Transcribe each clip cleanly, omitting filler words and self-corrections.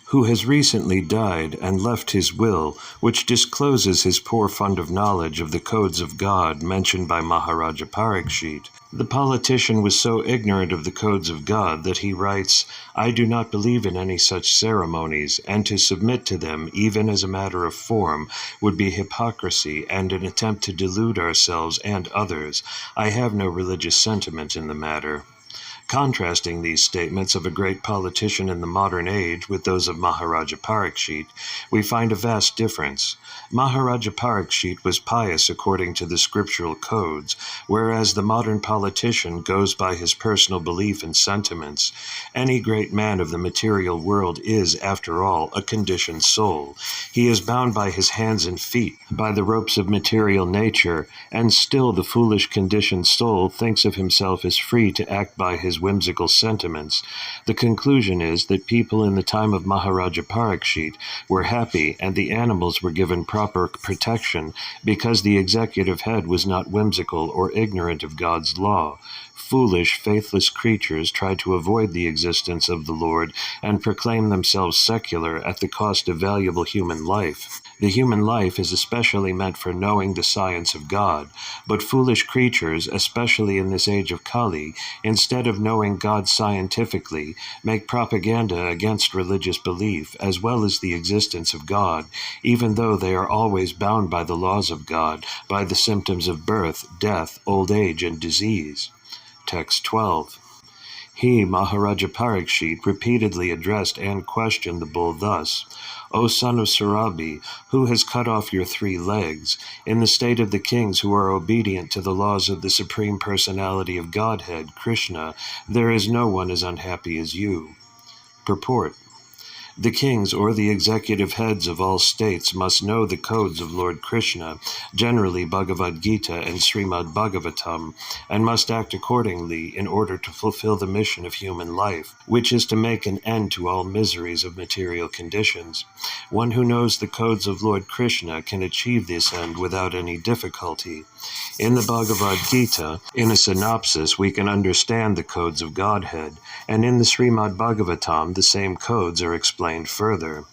who has recently died and left his will, which discloses his poor fund of knowledge of the codes of God mentioned by Maharaja Parikshit. The politician was so ignorant of the codes of God that he writes, "I do not believe in any such ceremonies, and to submit to them, even as a matter of form, would be hypocrisy and an attempt to delude ourselves and others. I have no religious sentiment in the matter." Contrasting these statements of a great politician in the modern age with those of Maharaja Parikshit, we find a vast difference. Maharaja Parikshit was pious according to the scriptural codes, whereas the modern politician goes by his personal belief and sentiments. Any great man of the material world is, after all, a conditioned soul. He is bound by his hands and feet, by the ropes of material nature, and still the foolish conditioned soul thinks of himself as free to act by his whimsical sentiments. The conclusion is that people in the time of Maharaja Parikshit were happy and the animals were given proper protection because the executive head was not whimsical or ignorant of God's law. Foolish, faithless creatures tried to avoid the existence of the Lord and proclaim themselves secular at the cost of valuable human life. The human life is especially meant for knowing the science of God, but foolish creatures, especially in this age of Kali, instead of knowing God scientifically, make propaganda against religious belief as well as the existence of God, even though they are always bound by the laws of God, by the symptoms of birth, death, old age, and disease. Text 12. He, Maharaja Parikshit, repeatedly addressed and questioned the bull thus, "O son of Surabi, who has cut off your 3 legs? In the state of the kings who are obedient to the laws of the Supreme Personality of Godhead, Krishna, there is no one as unhappy as you." Purport. The kings or the executive heads of all states must know the codes of Lord Krishna, generally Bhagavad Gita and Srimad Bhagavatam, and must act accordingly in order to fulfill the mission of human life, which is to make an end to all miseries of material conditions. One who knows the codes of Lord Krishna can achieve this end without any difficulty. In the Bhagavad Gita, in a synopsis, we can understand the codes of Godhead, and in the Srimad Bhagavatam, the same codes are explained further.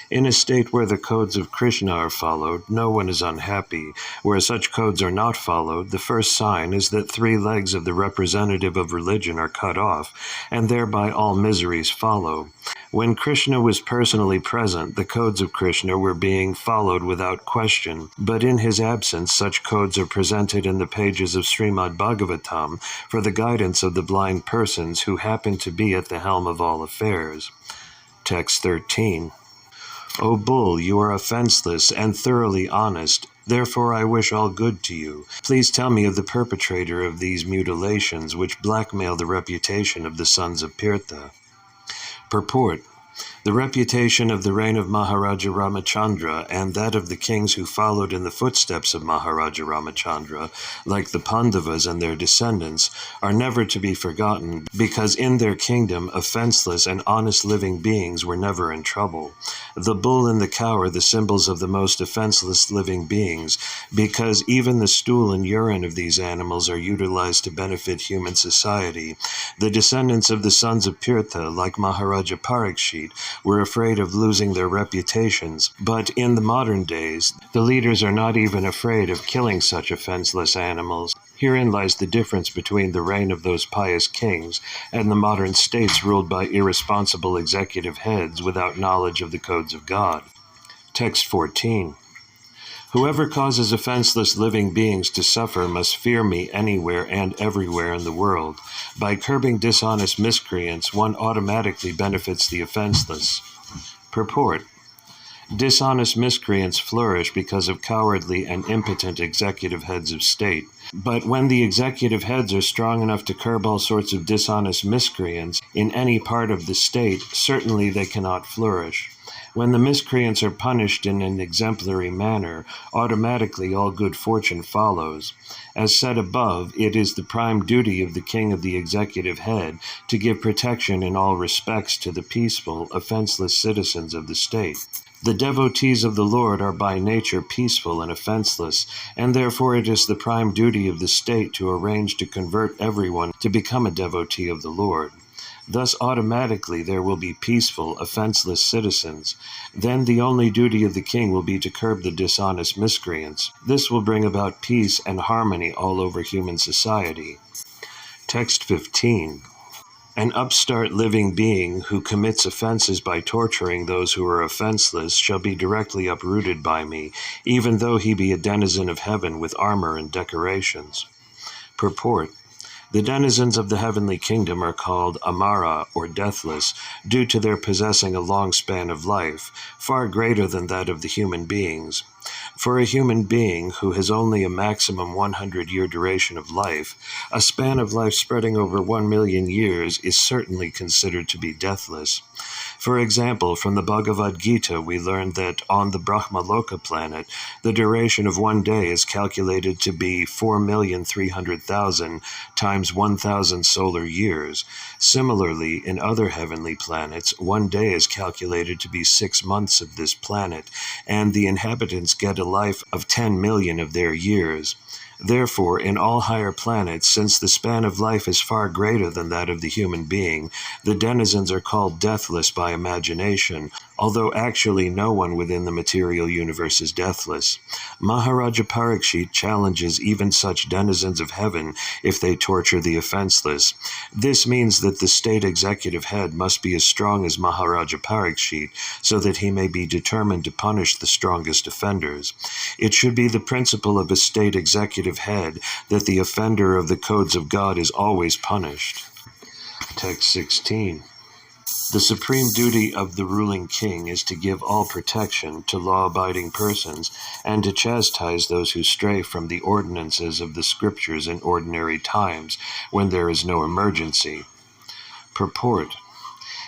In a state where the codes of Krishna are followed, no one is unhappy. Where such codes are not followed, the first sign is that 3 legs of the representative of religion are cut off, and thereby all miseries follow. When Krishna was personally present, the codes of Krishna were being followed without question, but in his absence, such codes are presented in the pages of Srimad Bhagavatam for the guidance of the blind persons who happen to be at the helm of all affairs. Text 13. O bull, you are offenseless and thoroughly honest. Therefore I wish all good to you. Please tell me of the perpetrator of these mutilations which blackmail the reputation of the sons of Pirtha. Purport. The reputation of the reign of Maharaja Ramachandra and that of the kings who followed in the footsteps of Maharaja Ramachandra, like the Pandavas and their descendants, are never to be forgotten because in their kingdom offenseless and honest living beings were never in trouble. The bull and the cow are the symbols of the most offenseless living beings because even the stool and urine of these animals are utilized to benefit human society. The descendants of the sons of Pirtha, like Maharaja Parikshit, were afraid of losing their reputations, but in the modern days, the leaders are not even afraid of killing such offenseless animals. Herein lies the difference between the reign of those pious kings and the modern states ruled by irresponsible executive heads without knowledge of the codes of God. Text 14. Whoever causes offenseless living beings to suffer must fear me anywhere and everywhere in the world. By curbing dishonest miscreants, one automatically benefits the offenseless. Purport. Dishonest miscreants flourish because of cowardly and impotent executive heads of state. But when the executive heads are strong enough to curb all sorts of dishonest miscreants in any part of the state, certainly they cannot flourish. When the miscreants are punished in an exemplary manner, automatically all good fortune follows. As said above, it is the prime duty of the king of the executive head to give protection in all respects to the peaceful, offenseless citizens of the state. The devotees of the Lord are by nature peaceful and offenseless, and therefore it is the prime duty of the state to arrange to convert everyone to become a devotee of the Lord. Thus automatically there will be peaceful, offenseless citizens. Then the only duty of the king will be to curb the dishonest miscreants. This will bring about peace and harmony all over human society. Text 15. An upstart living being who commits offenses by torturing those who are offenseless shall be directly uprooted by me, even though he be a denizen of heaven with armor and decorations. Purport. The denizens of the heavenly kingdom are called amara, or deathless, due to their possessing a long span of life, far greater than that of the human beings. For a human being who has only a maximum 100-year duration of life, a span of life spreading over 1 million years is certainly considered to be deathless. For example, from the Bhagavad Gita we learned that on the Brahmaloka planet, the duration of 1 day is calculated to be 4,300,000 times 1,000 solar years. Similarly, in other heavenly planets, 1 day is calculated to be 6 months of this planet, and the inhabitants get a life of 10 million of their years. Therefore, in all higher planets, since the span of life is far greater than that of the human being, the denizens are called deathless by imagination, although actually no one within the material universe is deathless. Maharaja Parikshit challenges even such denizens of heaven if they torture the offenseless. This means that the state executive head must be as strong as Maharaja Parikshit, so that he may be determined to punish the strongest offenders. It should be the principle of a state executive head that the offender of the codes of God is always punished. Text 16. The supreme duty of the ruling king is to give all protection to law-abiding persons and to chastise those who stray from the ordinances of the scriptures in ordinary times when there is no emergency. Purport.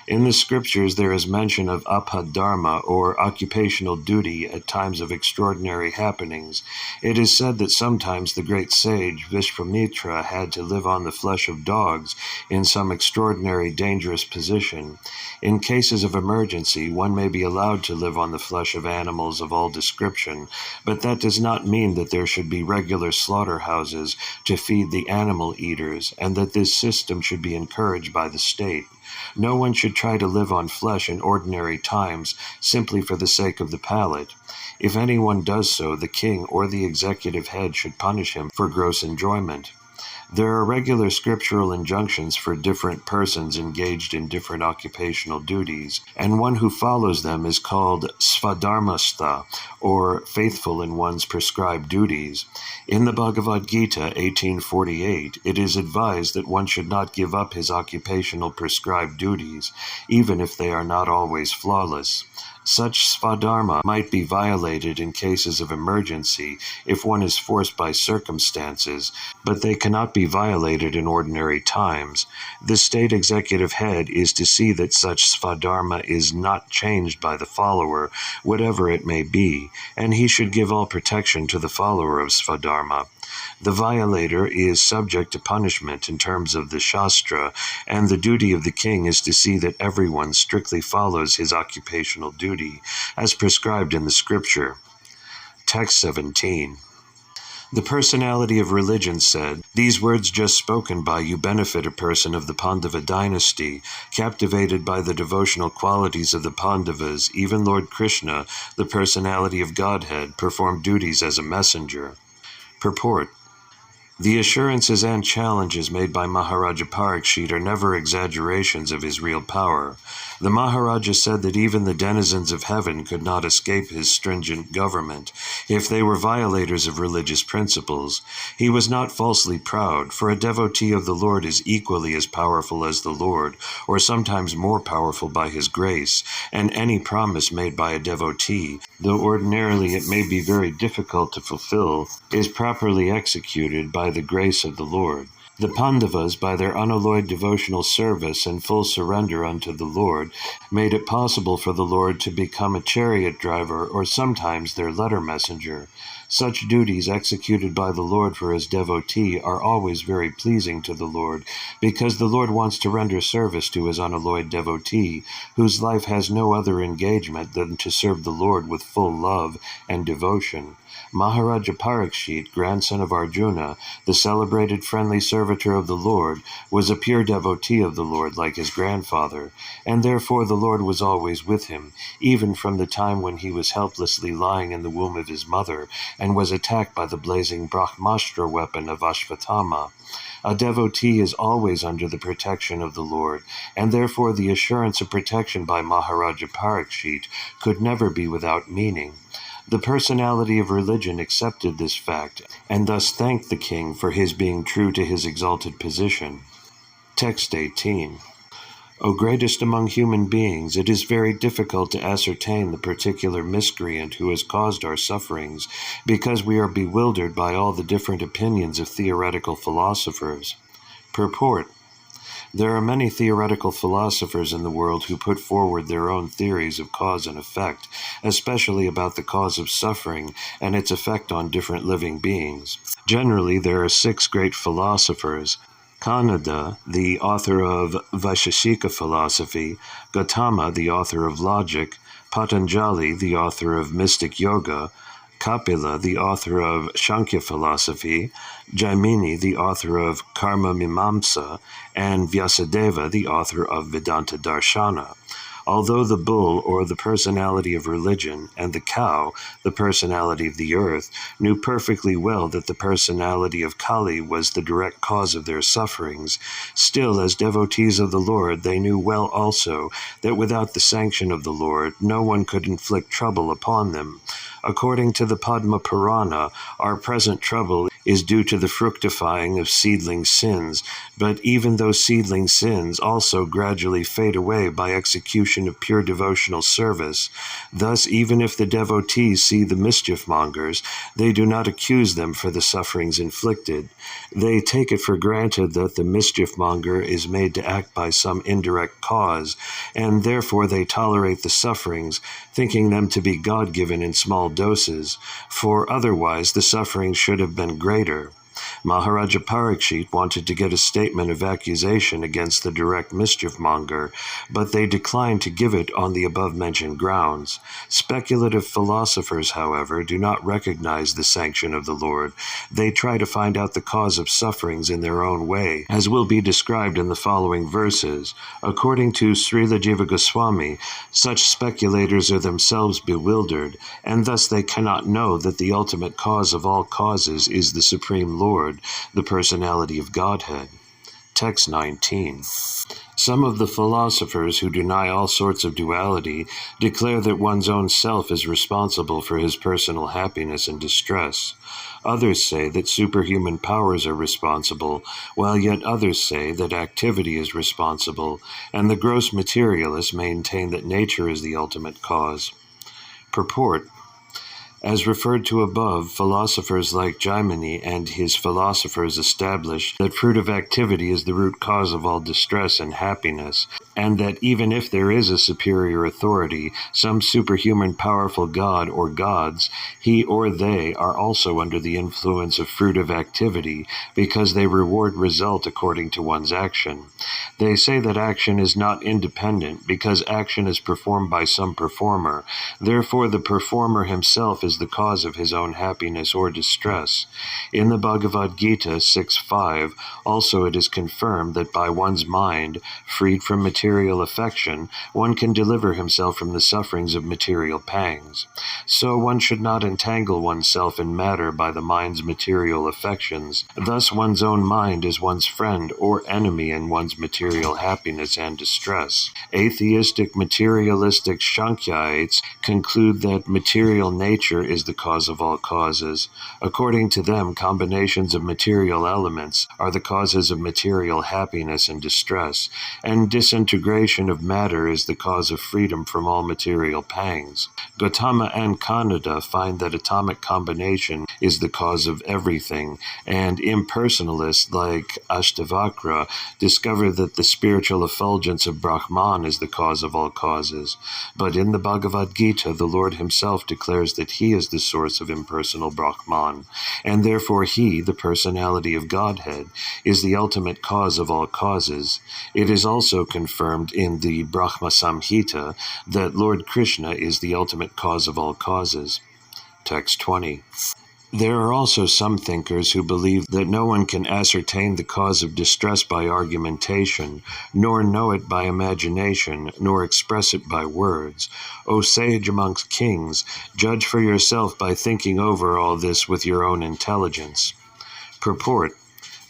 In the scriptures there is mention of apadharma, or occupational duty, at times of extraordinary happenings. It is said that sometimes the great sage Vishwamitra had to live on the flesh of dogs in some extraordinary dangerous position. In cases of emergency, one may be allowed to live on the flesh of animals of all description, but that does not mean that there should be regular slaughterhouses to feed the animal eaters, and that this system should be encouraged by the state. No one should try to live on flesh in ordinary times simply for the sake of the palate. If anyone does so, the king or the executive head should punish him for gross enjoyment. There are regular scriptural injunctions for different persons engaged in different occupational duties, and one who follows them is called svadharmastha, or faithful in one's prescribed duties. In the Bhagavad Gita 1848, it is advised that one should not give up his occupational prescribed duties, even if they are not always flawless. Such svadharma might be violated in cases of emergency if one is forced by circumstances, but they cannot be violated in ordinary times. The state executive head is to see that such svadharma is not changed by the follower, whatever it may be, and he should give all protection to the follower of svadharma. The violator is subject to punishment in terms of the Shastra, and the duty of the king is to see that everyone strictly follows his occupational duty, as prescribed in the scripture. Text 17. The personality of religion said, "These words just spoken by you benefit a person of the Pandava dynasty, captivated by the devotional qualities of the Pandavas. Even Lord Krishna, the personality of Godhead, performed duties as a messenger." Purport. The assurances and challenges made by Maharaja Parikshit are never exaggerations of his real power. The Maharaja said that even the denizens of heaven could not escape his stringent government if they were violators of religious principles. He was not falsely proud, for a devotee of the Lord is equally as powerful as the Lord, or sometimes more powerful by his grace, and any promise made by a devotee, though ordinarily it may be very difficult to fulfill, is properly executed by the grace of the Lord. The Pandavas, by their unalloyed devotional service and full surrender unto the Lord, made it possible for the Lord to become a chariot driver or sometimes their letter messenger. Such duties executed by the Lord for his devotee are always very pleasing to the Lord, because the Lord wants to render service to his unalloyed devotee, whose life has no other engagement than to serve the Lord with full love and devotion. Maharaja Parikshit, grandson of Arjuna, the celebrated friendly servitor of the Lord, was a pure devotee of the Lord like his grandfather, and therefore the Lord was always with him, even from the time when he was helplessly lying in the womb of his mother and was attacked by the blazing Brahmastra weapon of Ashvatthama. A devotee is always under the protection of the Lord, and therefore the assurance of protection by Maharaja Parikshit could never be without meaning. The personality of religion accepted this fact, and thus thanked the king for his being true to his exalted position. Text 18. O greatest among human beings, it is very difficult to ascertain the particular miscreant who has caused our sufferings, because we are bewildered by all the different opinions of theoretical philosophers. Purport. There are many theoretical philosophers in the world who put forward their own theories of cause and effect, especially about the cause of suffering and its effect on different living beings. Generally, there are 6 great philosophers: Kanada, the author of Vaisheshika philosophy; Gautama, the author of logic; Patanjali, the author of mystic yoga; Kapila, the author of Sankhya philosophy; Jaimini, the author of Karma Mimamsa; and Vyasadeva, the author of Vedanta Darshana. Although the bull, or the personality of religion, and the cow, the personality of the earth, knew perfectly well that the personality of Kali was the direct cause of their sufferings, still, as devotees of the Lord, they knew well also that without the sanction of the Lord, no one could inflict trouble upon them. According to the Padma Purana, our present trouble is due to the fructifying of seedling sins, but even those seedling sins also gradually fade away by execution of pure devotional service. Thus, even if the devotees see the mischief-mongers, they do not accuse them for the sufferings inflicted. They take it for granted that the mischief-monger is made to act by some indirect cause, and therefore they tolerate the sufferings, thinking them to be God-given in small doses, for otherwise the sufferings should have been greater. Maharaja Parikshit wanted to get a statement of accusation against the direct mischief-monger, but they declined to give it on the above-mentioned grounds. Speculative philosophers, however, do not recognize the sanction of the Lord. They try to find out the cause of sufferings in their own way, as will be described in the following verses. According to Srila Jiva Goswami, such speculators are themselves bewildered, and thus they cannot know that the ultimate cause of all causes is the Supreme Lord, the personality of Godhead. Text 19. Some of the philosophers who deny all sorts of duality declare that one's own self is responsible for his personal happiness and distress. Others say that superhuman powers are responsible, while yet others say that activity is responsible, and the gross materialists maintain that nature is the ultimate cause. Purport. As referred to above, philosophers like Jaimini and his philosophers establish that fruit of activity is the root cause of all distress and happiness, and that even if there is a superior authority, some superhuman powerful god or gods, he or they are also under the influence of fruit of activity, because they reward result according to one's action. They say that action is not independent, because action is performed by some performer. Therefore, the performer himself is the cause of his own happiness or distress. In the Bhagavad Gita 6.5, also it is confirmed that by one's mind, freed from material affection, one can deliver himself from the sufferings of material pangs. So one should not entangle oneself in matter by the mind's material affections. Thus one's own mind is one's friend or enemy in one's material happiness and distress. Atheistic, materialistic Shankhyites conclude that material nature is the cause of all causes. According to them, combinations of material elements are the causes of material happiness and distress, and disintegration of matter is the cause of freedom from all material pangs. Gautama and Kanada find that atomic combination is the cause of everything, and impersonalists like Ashtavakra discover that the spiritual effulgence of Brahman is the cause of all causes. But in the Bhagavad Gita, the Lord himself declares that he is the source of impersonal Brahman, and therefore he, the personality of Godhead, is the ultimate cause of all causes. It is also confirmed in the Brahma Samhita that Lord Krishna is the ultimate cause of all causes. Text 20. There are also some thinkers who believe that no one can ascertain the cause of distress by argumentation, nor know it by imagination, nor express it by words. O sage amongst kings, judge for yourself by thinking over all this with your own intelligence. Purport.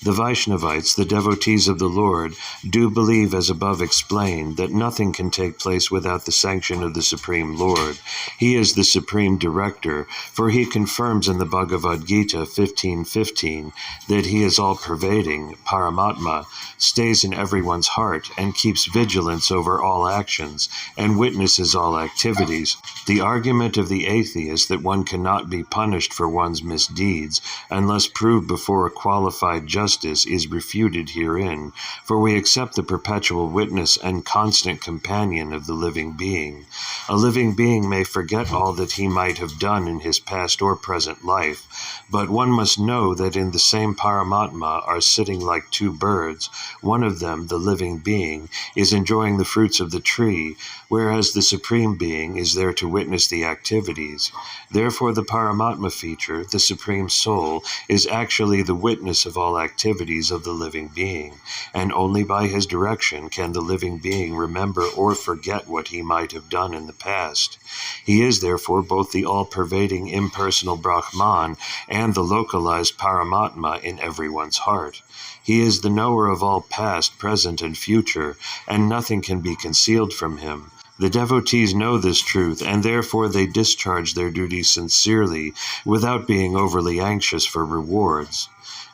The Vaishnavites, the devotees of the Lord, do believe, as above explained, that nothing can take place without the sanction of the Supreme Lord. He is the Supreme Director, for he confirms in the Bhagavad Gita 15:15 that he is all-pervading, Paramatma, stays in everyone's heart, and keeps vigilance over all actions, and witnesses all activities. The argument of the atheist that one cannot be punished for one's misdeeds unless proved before a qualified justice is refuted herein, for we accept the perpetual witness and constant companion of the living being. A living being may forget all that he might have done in his past or present life, but one must know that in the same Paramatma are sitting like two birds. One of them, the living being, is enjoying the fruits of the tree, whereas the Supreme Being is there to witness the activities. Therefore the Paramatma feature, the Supreme Soul, is actually the witness of all activities of the living being, and only by his direction can the living being remember or forget what he might have done in the past. He is therefore both the all-pervading impersonal Brahman and the localized Paramatma in everyone's heart. He is the knower of all past, present, and future, and nothing can be concealed from him. The devotees know this truth, and therefore they discharge their duties sincerely, without being overly anxious for rewards.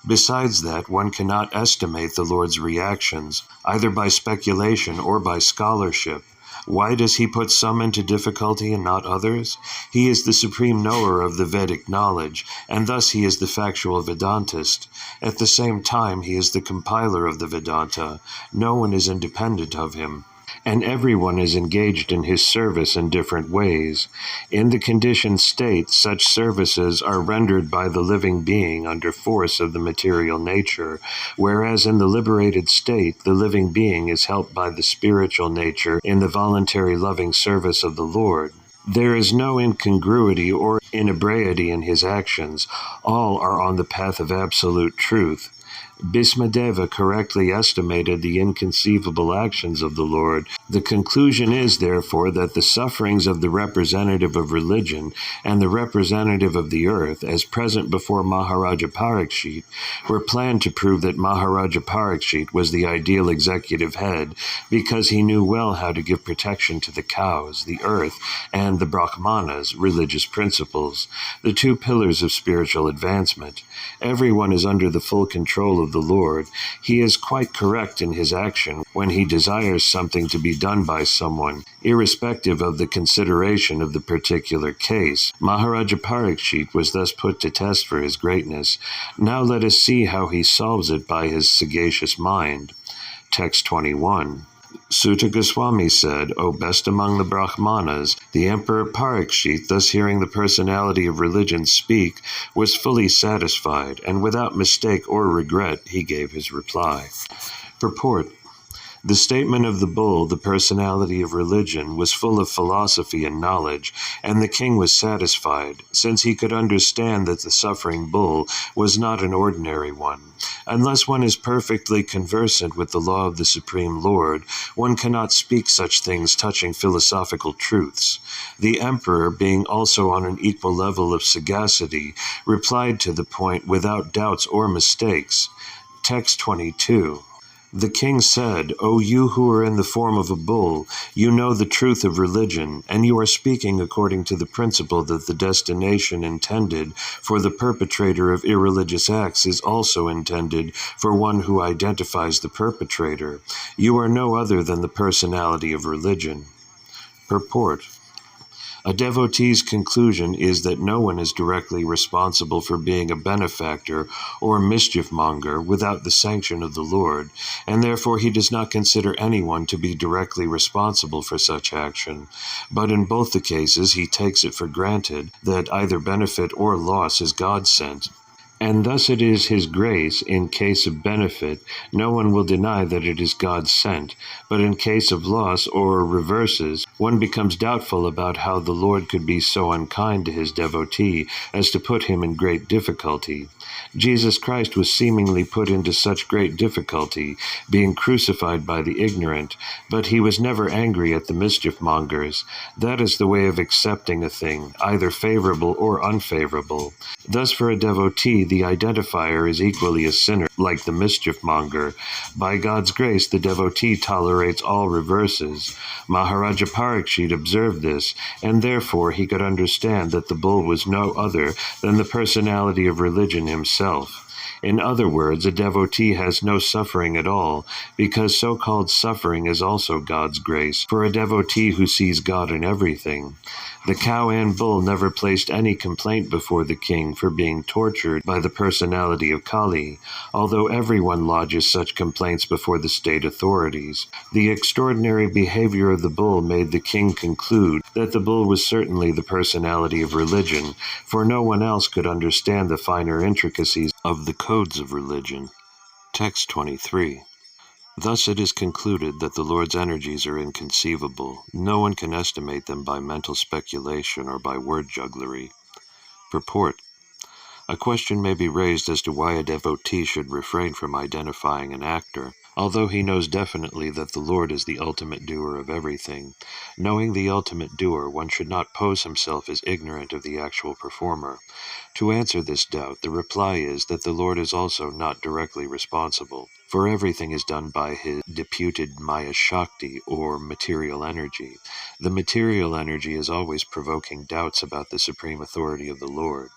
Besides that, one cannot estimate the Lord's reactions, either by speculation or by scholarship. Why does he put some into difficulty and not others? He is the supreme knower of the Vedic knowledge, and thus he is the factual Vedantist. At the same time, he is the compiler of the Vedanta. No one is independent of him, and everyone is engaged in his service in different ways. In the conditioned state, such services are rendered by the living being under force of the material nature, whereas in the liberated state, the living being is helped by the spiritual nature in the voluntary loving service of the Lord. There is no incongruity or inebriety in his actions. All are on the path of absolute truth. Bhismadeva correctly estimated the inconceivable actions of the Lord. The conclusion is, therefore, that the sufferings of the representative of religion and the representative of the earth, as present before Maharaja Parikshit, were planned to prove that Maharaja Parikshit was the ideal executive head, because he knew well how to give protection to the cows, the earth, and the Brahmanas, religious principles, the two pillars of spiritual advancement. Everyone is under the full control of the Lord. He is quite correct in his action when he desires something to be done by someone, irrespective of the consideration of the particular case. Maharaja Parikshit was thus put to test for his greatness. Now let us see how he solves it by his sagacious mind. Text 21. Sutta Goswami said, O best among the Brahmanas, the Emperor Parikshit, thus hearing the personality of religion speak, was fully satisfied, and without mistake or regret he gave his reply. Purport. The statement of the bull, the personality of religion, was full of philosophy and knowledge, and the king was satisfied, since he could understand that the suffering bull was not an ordinary one. Unless one is perfectly conversant with the law of the Supreme Lord, one cannot speak such things touching philosophical truths. The emperor, being also on an equal level of sagacity, replied to the point without doubts or mistakes. Text 22. The king said, O you who are in the form of a bull, you know the truth of religion, and you are speaking according to the principle that the destination intended for the perpetrator of irreligious acts is also intended for one who identifies the perpetrator. You are no other than the personality of religion. Purport. A devotee's conclusion is that no one is directly responsible for being a benefactor or mischief-monger without the sanction of the Lord, and therefore he does not consider anyone to be directly responsible for such action. But in both the cases he takes it for granted that either benefit or loss is God-sent. And thus it is his grace. In case of benefit, no one will deny that it is God sent, but in case of loss or reverses, one becomes doubtful about how the Lord could be so unkind to his devotee as to put him in great difficulty. Jesus Christ was seemingly put into such great difficulty, being crucified by the ignorant, but he was never angry at the mischief mongers. That is the way of accepting a thing, either favorable or unfavorable. Thus, for a devotee, the identifier is equally a sinner, like the mischief monger. By God's grace, the devotee tolerates all reverses. Maharaja Parikshit observed this, and therefore he could understand that the bull was no other than the personality of religion himself. In other words, a devotee has no suffering at all, because so-called suffering is also God's grace, for a devotee who sees God in everything. The cow and bull never placed any complaint before the king for being tortured by the personality of Kali, although everyone lodges such complaints before the state authorities. The extraordinary behavior of the bull made the king conclude that the bull was certainly the personality of religion, for no one else could understand the finer intricacies of the codes of religion. Text 23. Thus it is concluded that the Lord's energies are inconceivable. No one can estimate them by mental speculation or by word jugglery. Purport. A question may be raised as to why a devotee should refrain from identifying an actor. Although he knows definitely that the Lord is the ultimate doer of everything, knowing the ultimate doer, one should not pose himself as ignorant of the actual performer. To answer this doubt, the reply is that the Lord is also not directly responsible, for everything is done by his deputed Maya Shakti, or material energy. The material energy is always provoking doubts about the supreme authority of the Lord.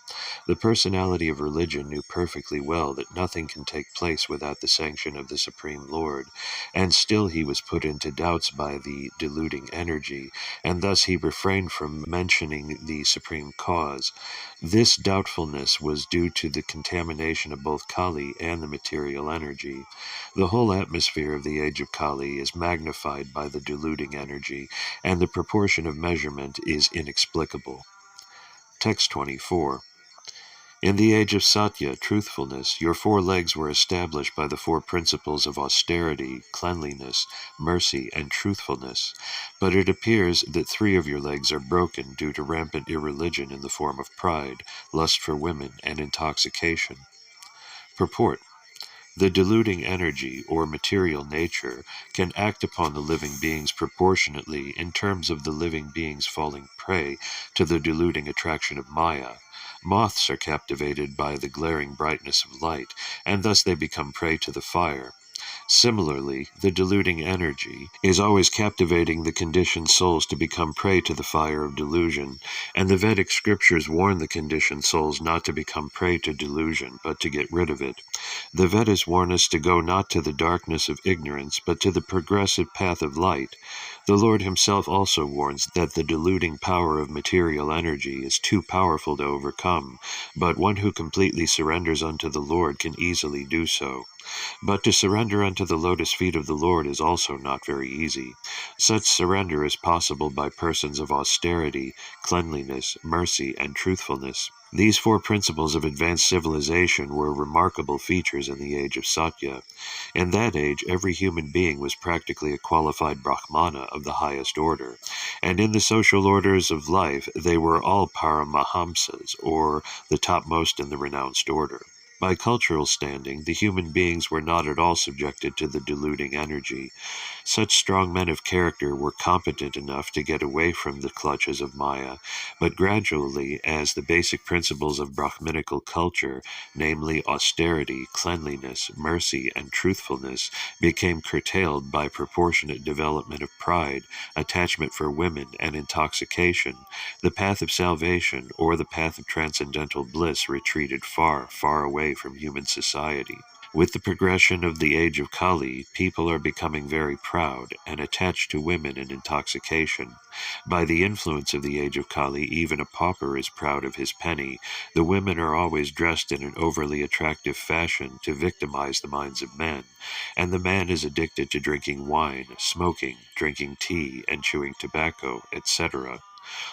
The personality of religion knew perfectly well that nothing can take place without the sanction of the Supreme Lord, and still he was put into doubts by the deluding energy, and thus he refrained from mentioning the supreme cause. This doubtfulness was due to the contamination of both Kali and the material energy. The whole atmosphere of the age of Kali is magnified by the deluding energy, and the proportion of measurement is inexplicable. Text 24. In the age of Satya, truthfulness, your 4 legs were established by the 4 principles of austerity, cleanliness, mercy, and truthfulness, but it appears that 3 of your legs are broken due to rampant irreligion in the form of pride, lust for women, and intoxication. Purport. The deluding energy, or material nature, can act upon the living beings proportionately in terms of the living beings falling prey to the deluding attraction of Maya. Moths are captivated by the glaring brightness of light, and thus they become prey to the fire. Similarly, the deluding energy is always captivating the conditioned souls to become prey to the fire of delusion, and the Vedic scriptures warn the conditioned souls not to become prey to delusion, but to get rid of it. The Vedas warn us to go not to the darkness of ignorance, but to the progressive path of light. The Lord himself also warns that the deluding power of material energy is too powerful to overcome, but one who completely surrenders unto the Lord can easily do so. But to surrender unto the lotus feet of the Lord is also not very easy. Such surrender is possible by persons of austerity, cleanliness, mercy, and truthfulness. These 4 principles of advanced civilization were remarkable features in the age of Satya. In that age, every human being was practically a qualified Brahmana of the highest order, and in the social orders of life they were all Paramahamsas, or the topmost in the renounced order. By cultural standing, the human beings were not at all subjected to the deluding energy. Such strong men of character were competent enough to get away from the clutches of Maya, but gradually, as the basic principles of Brahminical culture, namely austerity, cleanliness, mercy, and truthfulness, became curtailed by proportionate development of pride, attachment for women, and intoxication, the path of salvation, or the path of transcendental bliss, retreated far, far away from human society. With the progression of the age of Kali, people are becoming very proud and attached to women and intoxication. By the influence of the age of Kali, even a pauper is proud of his penny. The women are always dressed in an overly attractive fashion to victimize the minds of men, and the man is addicted to drinking wine, smoking, drinking tea, and chewing tobacco, etc.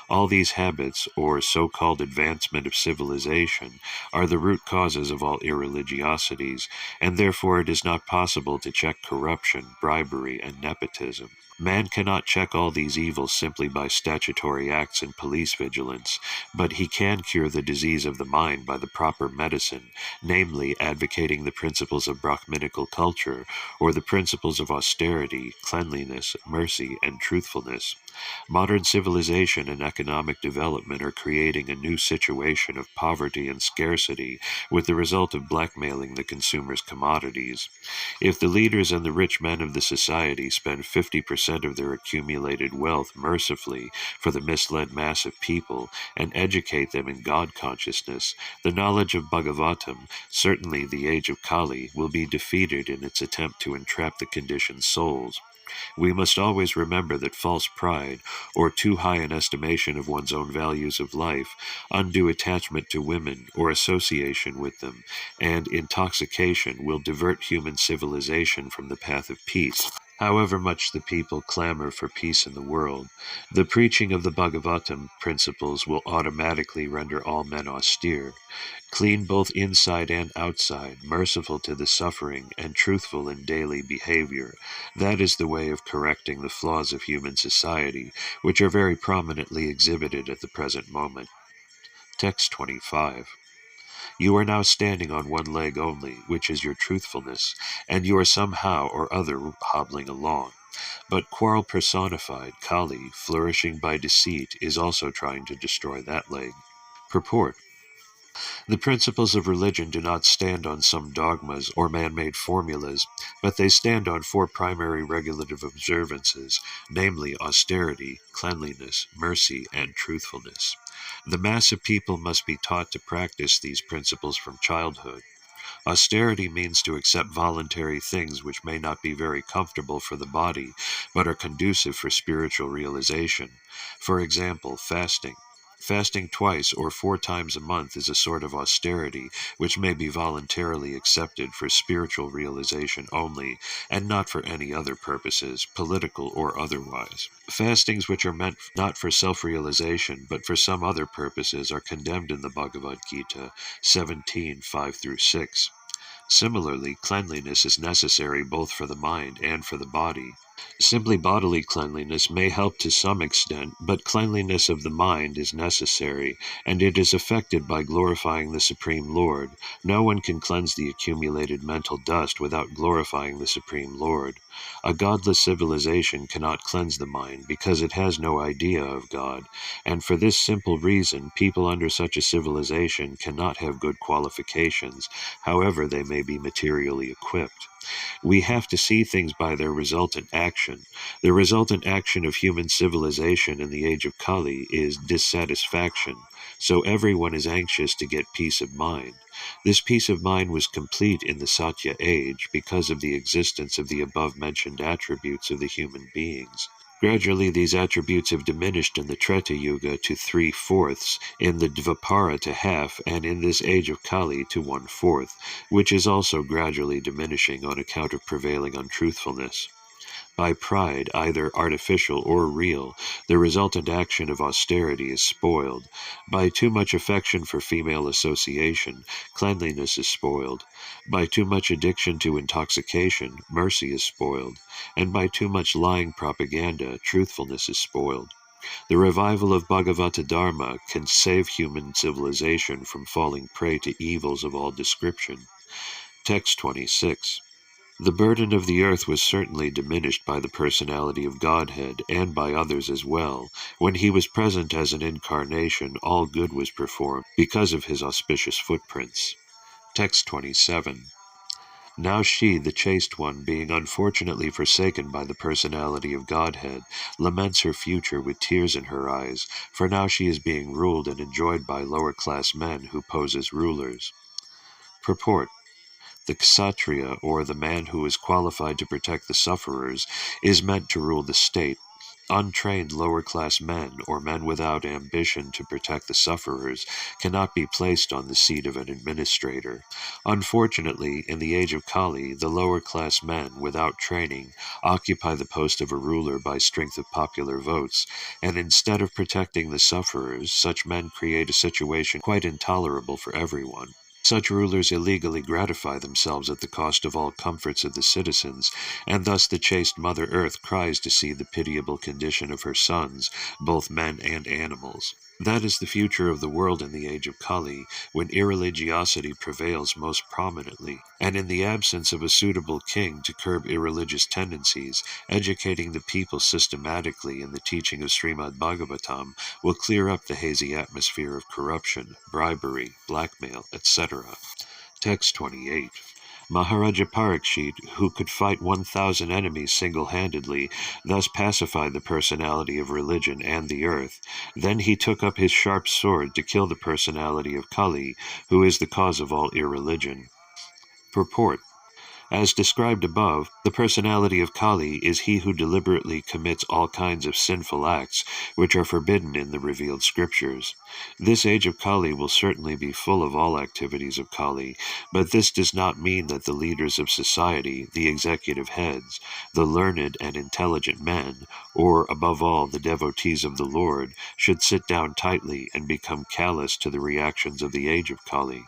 All these habits, or so-called advancement of civilization, are the root causes of all irreligiosities, and therefore it is not possible to check corruption, bribery, and nepotism. Man cannot check all these evils simply by statutory acts and police vigilance, but he can cure the disease of the mind by the proper medicine, namely advocating the principles of Brahminical culture, or the principles of austerity, cleanliness, mercy, and truthfulness. Modern civilization and economic development are creating a new situation of poverty and scarcity, with the result of blackmailing the consumer's commodities. If the leaders and the rich men of the society spend 50% of their accumulated wealth mercifully for the misled mass of people and educate them in God consciousness, the knowledge of Bhagavatam, certainly the age of Kali, will be defeated in its attempt to entrap the conditioned souls. We must always remember that false pride, or too high an estimation of one's own values of life, undue attachment to women, or association with them, and intoxication will divert human civilization from the path of peace. However much the people clamor for peace in the world, the preaching of the Bhagavatam principles will automatically render all men austere, clean both inside and outside, merciful to the suffering, and truthful in daily behavior. That is the way of correcting the flaws of human society, which are very prominently exhibited at the present moment. Text 25. You are now standing on one leg only, which is your truthfulness, and you are somehow or other hobbling along. But quarrel personified, Kali, flourishing by deceit, is also trying to destroy that leg. Purport. The principles of religion do not stand on some dogmas or man-made formulas, but they stand on four primary regulative observances, namely austerity, cleanliness, mercy, and truthfulness. The mass of people must be taught to practice these principles from childhood. Austerity means to accept voluntary things which may not be very comfortable for the body, but are conducive for spiritual realization. For example, fasting. Fasting twice or 4 times a month is a sort of austerity which may be voluntarily accepted for spiritual realization only, and not for any other purposes, political or otherwise. Fastings which are meant not for self-realization but for some other purposes are condemned in the Bhagavad Gita 17:5-6. Similarly, cleanliness is necessary both for the mind and for the body. Simply bodily cleanliness may help to some extent, but cleanliness of the mind is necessary, and it is effected by glorifying the Supreme Lord. No one can cleanse the accumulated mental dust without glorifying the Supreme Lord. A godless civilization cannot cleanse the mind because it has no idea of God, and for this simple reason, people under such a civilization cannot have good qualifications, however they may be materially equipped. We have to see things by their resultant action. The resultant action of human civilization in the age of Kali is dissatisfaction, so everyone is anxious to get peace of mind. This peace of mind was complete in the Satya age because of the existence of the above-mentioned attributes of the human beings. Gradually, these attributes have diminished in the Treta Yuga to 3/4, in the Dvapara to half, and in this age of Kali to 1/4, which is also gradually diminishing on account of prevailing untruthfulness. By pride, either artificial or real, the resultant action of austerity is spoiled. By too much affection for female association, cleanliness is spoiled. By too much addiction to intoxication, mercy is spoiled. And by too much lying propaganda, truthfulness is spoiled. The revival of Bhagavata Dharma can save human civilization from falling prey to evils of all description. Text 26. The burden of the earth was certainly diminished by the personality of Godhead, and by others as well. When he was present as an incarnation, all good was performed, because of his auspicious footprints. Text 27. Now she, the chaste one, being unfortunately forsaken by the personality of Godhead, laments her future with tears in her eyes, for now she is being ruled and enjoyed by lower-class men who pose as rulers. Purport. The Kshatriya, or the man who is qualified to protect the sufferers, is meant to rule the state. Untrained lower-class men or men without ambition to protect the sufferers cannot be placed on the seat of an administrator. Unfortunately, in the age of Kali, the lower-class men without training occupy the post of a ruler by strength of popular votes, and instead of protecting the sufferers, such men create a situation quite intolerable for everyone. Such rulers illegally gratify themselves at the cost of all comforts of the citizens, and thus the chaste Mother Earth cries to see the pitiable condition of her sons, both men and animals. That is the future of the world in the age of Kali, when irreligiosity prevails most prominently, and in the absence of a suitable king to curb irreligious tendencies, educating the people systematically in the teaching of Srimad Bhagavatam will clear up the hazy atmosphere of corruption, bribery, blackmail, etc. Text 28. Maharaja Parikshit, who could fight 1,000 enemies single-handedly, thus pacified the personality of religion and the earth. Then he took up his sharp sword to kill the personality of Kali, who is the cause of all irreligion. Purport. As described above, the personality of Kali is he who deliberately commits all kinds of sinful acts which are forbidden in the revealed scriptures. This age of Kali will certainly be full of all activities of Kali, but this does not mean that the leaders of society, the executive heads, the learned and intelligent men, or, above all, the devotees of the Lord, should sit down tightly and become callous to the reactions of the age of Kali.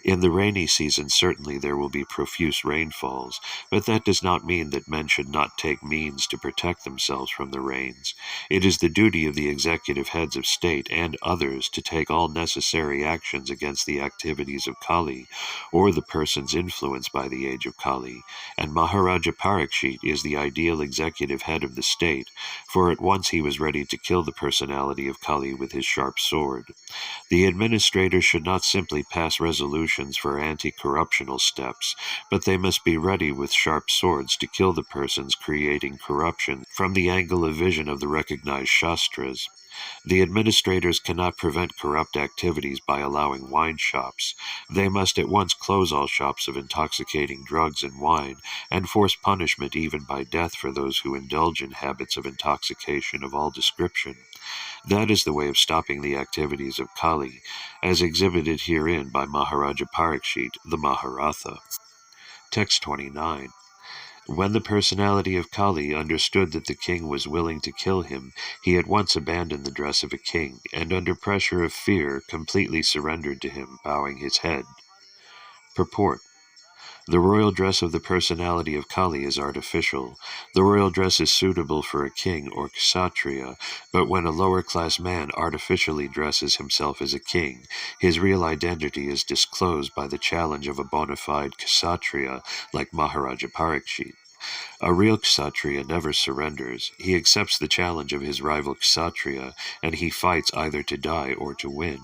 In the rainy season certainly there will be profuse rainfalls, but that does not mean that men should not take means to protect themselves from the rains. It is the duty of the executive heads of state and others to take all necessary actions against the activities of Kali, or the persons influenced by the age of Kali, and Maharaja Parikshit is the ideal executive head of the state, for at once he was ready to kill the personality of Kali with his sharp sword. The administrators should not simply pass resolutions for anti-corruptional steps, but they must be ready with sharp swords to kill the persons creating corruption from the angle of vision of the recognized Shastras. The administrators cannot prevent corrupt activities by allowing wine shops. They must at once close all shops of intoxicating drugs and wine, and force punishment even by death for those who indulge in habits of intoxication of all description. That is the way of stopping the activities of Kali, as exhibited herein by Maharaja Parikshit, the Maharatha. Text 29. When the personality of Kali understood that the king was willing to kill him, he at once abandoned the dress of a king, and under pressure of fear completely surrendered to him, bowing his head. Purport. The royal dress of the personality of Kali is artificial. The royal dress is suitable for a king or kshatriya, but when a lower-class man artificially dresses himself as a king, his real identity is disclosed by the challenge of a bona fide kshatriya like Maharaja Parikshit. A real kshatriya never surrenders. He accepts the challenge of his rival kshatriya, and he fights either to die or to win.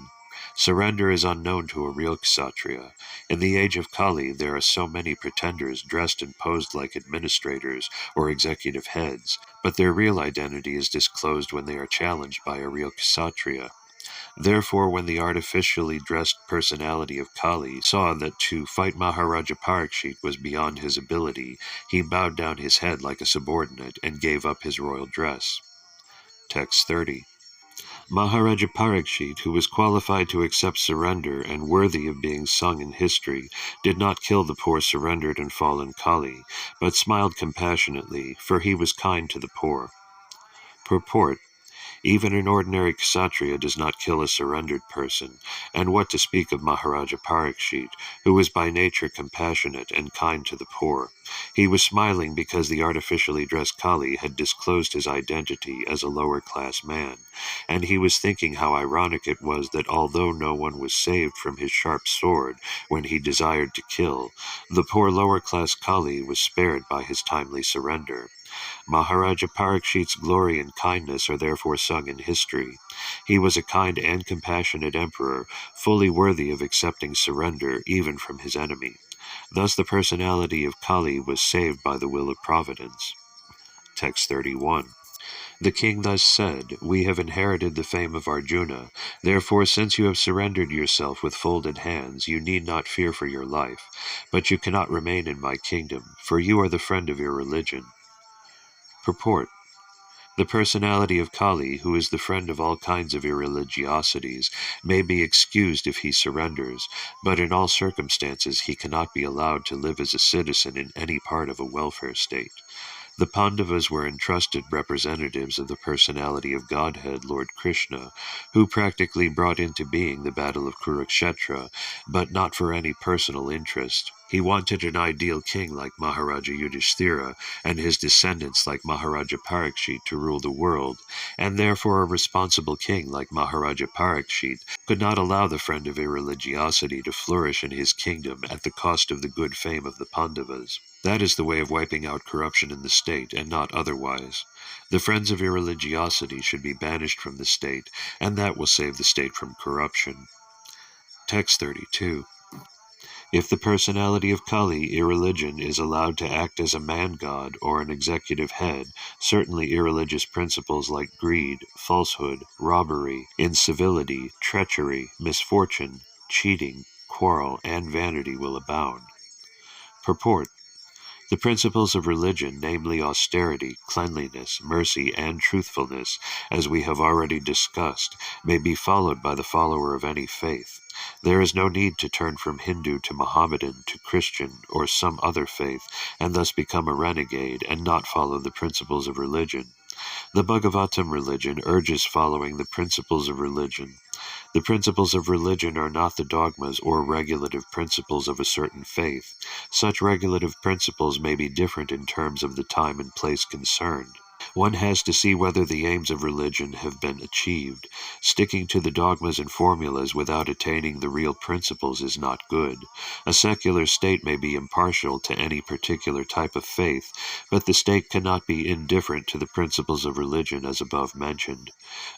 Surrender is unknown to a real kshatriya. In the age of Kali, there are so many pretenders dressed and posed like administrators or executive heads, but their real identity is disclosed when they are challenged by a real kshatriya. Therefore, when the artificially dressed personality of Kali saw that to fight Maharaja Parikshit was beyond his ability, he bowed down his head like a subordinate and gave up his royal dress. Text 30. Maharaja Parikshit, who was qualified to accept surrender and worthy of being sung in history, did not kill the poor surrendered and fallen Kali, but smiled compassionately, for he was kind to the poor. Purport. Even an ordinary kshatriya does not kill a surrendered person, and what to speak of Maharaja Parikshit, who was by nature compassionate and kind to the poor. He was smiling because the artificially dressed Kali had disclosed his identity as a lower-class man, and he was thinking how ironic it was that although no one was saved from his sharp sword when he desired to kill, the poor lower-class Kali was spared by his timely surrender. Maharaja Parikshit's glory and kindness are therefore sung in history. He was a kind and compassionate emperor, fully worthy of accepting surrender even from his enemy. Thus the personality of Kali was saved by the will of Providence. Text 31. The king thus said, "We have inherited the fame of Arjuna. Therefore, since you have surrendered yourself with folded hands, you need not fear for your life. But you cannot remain in my kingdom, for you are the friend of your religion." Purport. The personality of Kali, who is the friend of all kinds of irreligiosities, may be excused if he surrenders, but in all circumstances he cannot be allowed to live as a citizen in any part of a welfare state. The Pandavas were entrusted representatives of the personality of Godhead, Lord Krishna, who practically brought into being the battle of Kurukshetra, but not for any personal interest. He wanted an ideal king like Maharaja Yudhishthira and his descendants like Maharaja Parikshit to rule the world, and therefore a responsible king like Maharaja Parikshit could not allow the friend of irreligiosity to flourish in his kingdom at the cost of the good fame of the Pandavas. That is the way of wiping out corruption in the state, and not otherwise. The friends of irreligiosity should be banished from the state, and that will save the state from corruption. Text 32. If the personality of Kali, irreligion, is allowed to act as a man-god or an executive head, certainly irreligious principles like greed, falsehood, robbery, incivility, treachery, misfortune, cheating, quarrel, and vanity will abound. Purport. The principles of religion, namely austerity, cleanliness, mercy, and truthfulness, as we have already discussed, may be followed by the follower of any faith. There is no need to turn from Hindu to Mohammedan to Christian or some other faith, and thus become a renegade and not follow the principles of religion. The Bhagavatam religion urges following the principles of religion. The principles of religion are not the dogmas or regulative principles of a certain faith. Such regulative principles may be different in terms of the time and place concerned. One has to see whether the aims of religion have been achieved. Sticking to the dogmas and formulas without attaining the real principles is not good. A secular state may be impartial to any particular type of faith, but the state cannot be indifferent to the principles of religion as above mentioned.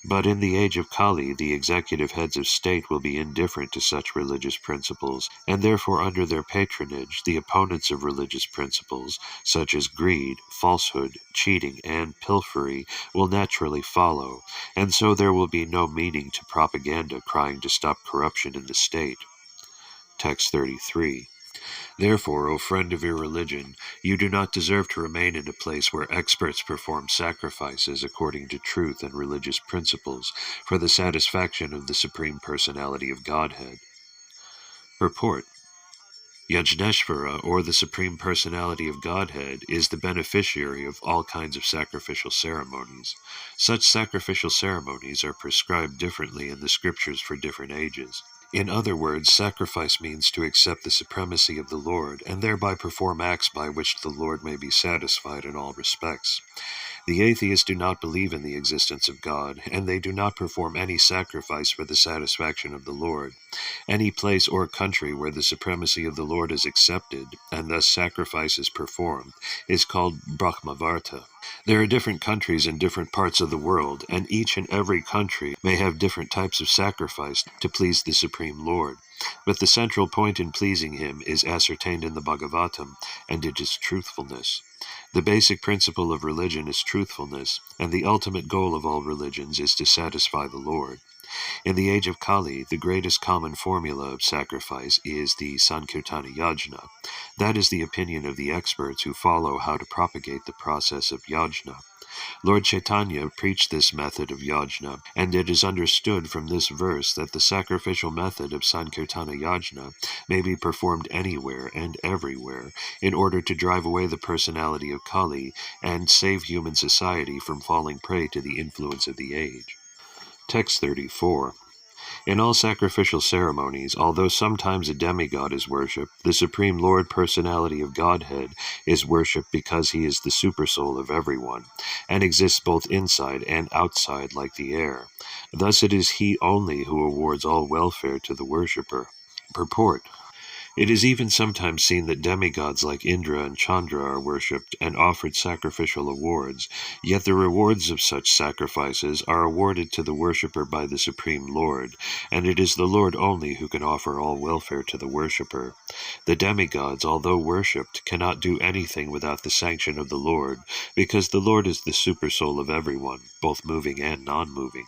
But in the age of Kali, the executive heads of state will be indifferent to such religious principles, and therefore under their patronage, the opponents of religious principles, such as greed, falsehood, cheating, and pilfery, will naturally follow, and so there will be no meaning to propaganda crying to stop corruption in the state. Text 33. Therefore, O friend of irreligion, you do not deserve to remain in a place where experts perform sacrifices according to truth and religious principles for the satisfaction of the Supreme Personality of Godhead. Purport. Yajneshvara, or the Supreme Personality of Godhead, is the beneficiary of all kinds of sacrificial ceremonies. Such sacrificial ceremonies are prescribed differently in the scriptures for different ages. In other words, sacrifice means to accept the supremacy of the Lord, and thereby perform acts by which the Lord may be satisfied in all respects. The atheists do not believe in the existence of God, and they do not perform any sacrifice for the satisfaction of the Lord. Any place or country where the supremacy of the Lord is accepted, and thus sacrifice is performed, is called Brahmavarta. There are different countries in different parts of the world, and each and every country may have different types of sacrifice to please the Supreme Lord. But the central point in pleasing him is ascertained in the Bhagavatam, and it is truthfulness. The basic principle of religion is truthfulness, and the ultimate goal of all religions is to satisfy the Lord. In the age of Kali, the greatest common formula of sacrifice is the Sankirtana Yajna. That is the opinion of the experts who follow how to propagate the process of Yajna. Lord Chaitanya preached this method of yajna, and it is understood from this verse that the sacrificial method of Sankirtana Yajna may be performed anywhere and everywhere in order to drive away the personality of Kali and save human society from falling prey to the influence of the age. Text 34. In all sacrificial ceremonies, although sometimes a demigod is worshipped, the Supreme Lord Personality of Godhead is worshipped because he is the supersoul of everyone, and exists both inside and outside like the air. Thus it is he only who awards all welfare to the worshipper. Purport. It is even sometimes seen that demigods like Indra and Chandra are worshipped and offered sacrificial awards, yet the rewards of such sacrifices are awarded to the worshipper by the Supreme Lord, and it is the Lord only who can offer all welfare to the worshipper. The demigods, although worshipped, cannot do anything without the sanction of the Lord, because the Lord is the supersoul of everyone, both moving and non-moving.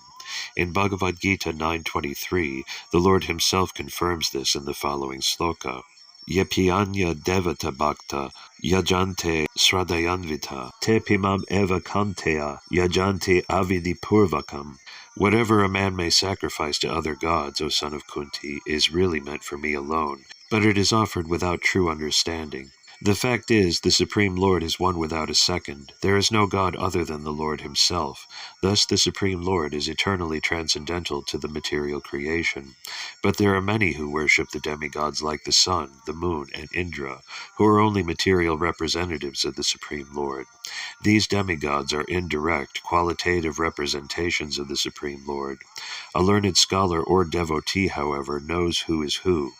In Bhagavad Gita 9.23, the Lord himself confirms this in the following sloka. Yepianya devata bhakta yajante sradayanvita te pimam eva kanteya yajante avidi purvakam. Whatever a man may sacrifice to other gods, O son of Kunti, is really meant for me alone, but it is offered without true understanding. The fact is, the Supreme Lord is one without a second. There is no God other than the Lord himself. Thus the Supreme Lord is eternally transcendental to the material creation. But there are many who worship the demigods like the sun, the moon, and Indra, who are only material representatives of the Supreme Lord. These demigods are indirect, qualitative representations of the Supreme Lord. A learned scholar or devotee, however, knows who is who.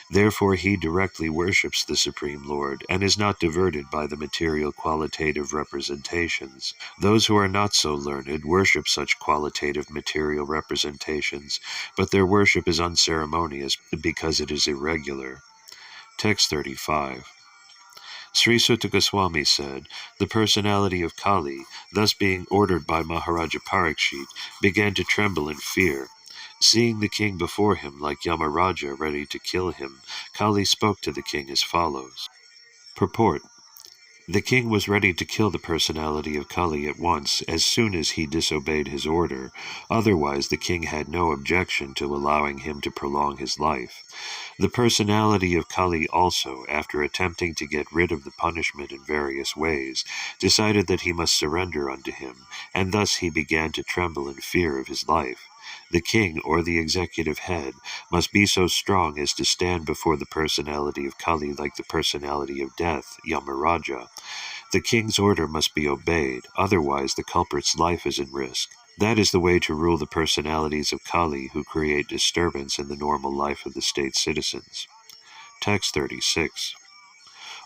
Therefore he directly worships the Supreme Lord, and is not diverted by the material qualitative representations. Those who are not so learned worship such qualitative material representations, but their worship is unceremonious because it is irregular. Text 35. Sri Sutta Goswami said, the personality of Kali, thus being ordered by Maharaja Parikshit, began to tremble in fear. Seeing the king before him like Yamaraja ready to kill him, Kali spoke to the king as follows. Purport. The king was ready to kill the personality of Kali at once as soon as he disobeyed his order. Otherwise, the king had no objection to allowing him to prolong his life. The personality of Kali also, after attempting to get rid of the punishment in various ways, decided that he must surrender unto him, and thus he began to tremble in fear of his life. The king, or the executive head, must be so strong as to stand before the personality of Kali like the personality of death, Yamaraja. The king's order must be obeyed, otherwise the culprit's life is in risk. That is the way to rule the personalities of Kali who create disturbance in the normal life of the state citizens. Text 36.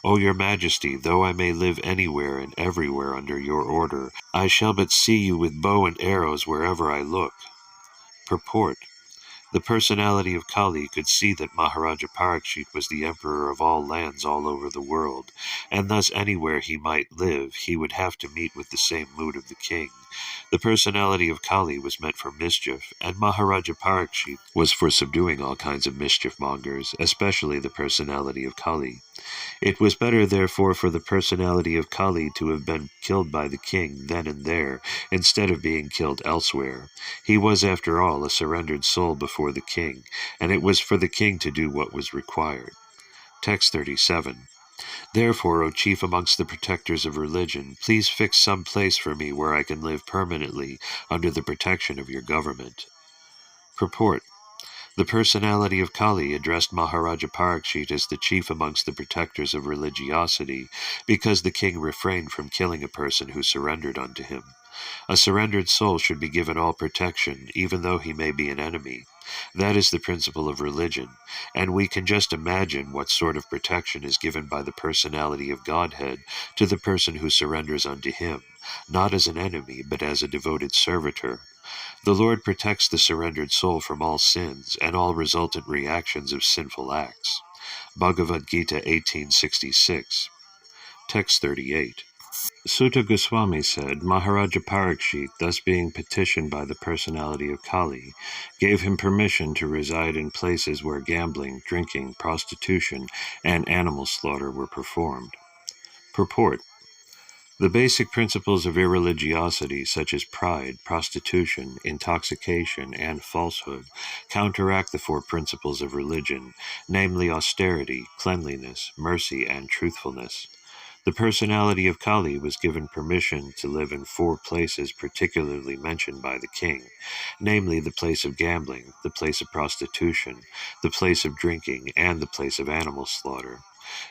O your majesty, though I may live anywhere and everywhere under your order, I shall but see you with bow and arrows wherever I look. Purport. The personality of Kali could see that Maharaja Parikshit was the emperor of all lands all over the world, and thus anywhere he might live, he would have to meet with the same mood of the king. The personality of Kali was meant for mischief, and Maharaja Parikshit was for subduing all kinds of mischief-mongers, especially the personality of Kali. It was better, therefore, for the personality of Kali to have been killed by the king then and there, instead of being killed elsewhere. He was, after all, a surrendered soul before the king, and it was for the king to do what was required. Text 37. Therefore, O chief amongst the protectors of religion, please fix some place for me where I can live permanently under the protection of your government. Purport. The personality of Kali addressed Maharaja Parikshit as the chief amongst the protectors of religiosity, because the king refrained from killing a person who surrendered unto him. A surrendered soul should be given all protection, even though he may be an enemy. That is the principle of religion, and we can just imagine what sort of protection is given by the personality of Godhead to the person who surrenders unto him, not as an enemy, but as a devoted servitor. The Lord protects the surrendered soul from all sins and all resultant reactions of sinful acts. Bhagavad Gita 1866. Text 38. Sutta Goswami said, Maharaja Parikshit, thus being petitioned by the personality of Kali, gave him permission to reside in places where gambling, drinking, prostitution, and animal slaughter were performed. Purport. The basic principles of irreligiosity, such as pride, prostitution, intoxication, and falsehood, counteract the four principles of religion, namely austerity, cleanliness, mercy, and truthfulness. The personality of Kali was given permission to live in four places particularly mentioned by the king, namely the place of gambling, the place of prostitution, the place of drinking, and the place of animal slaughter.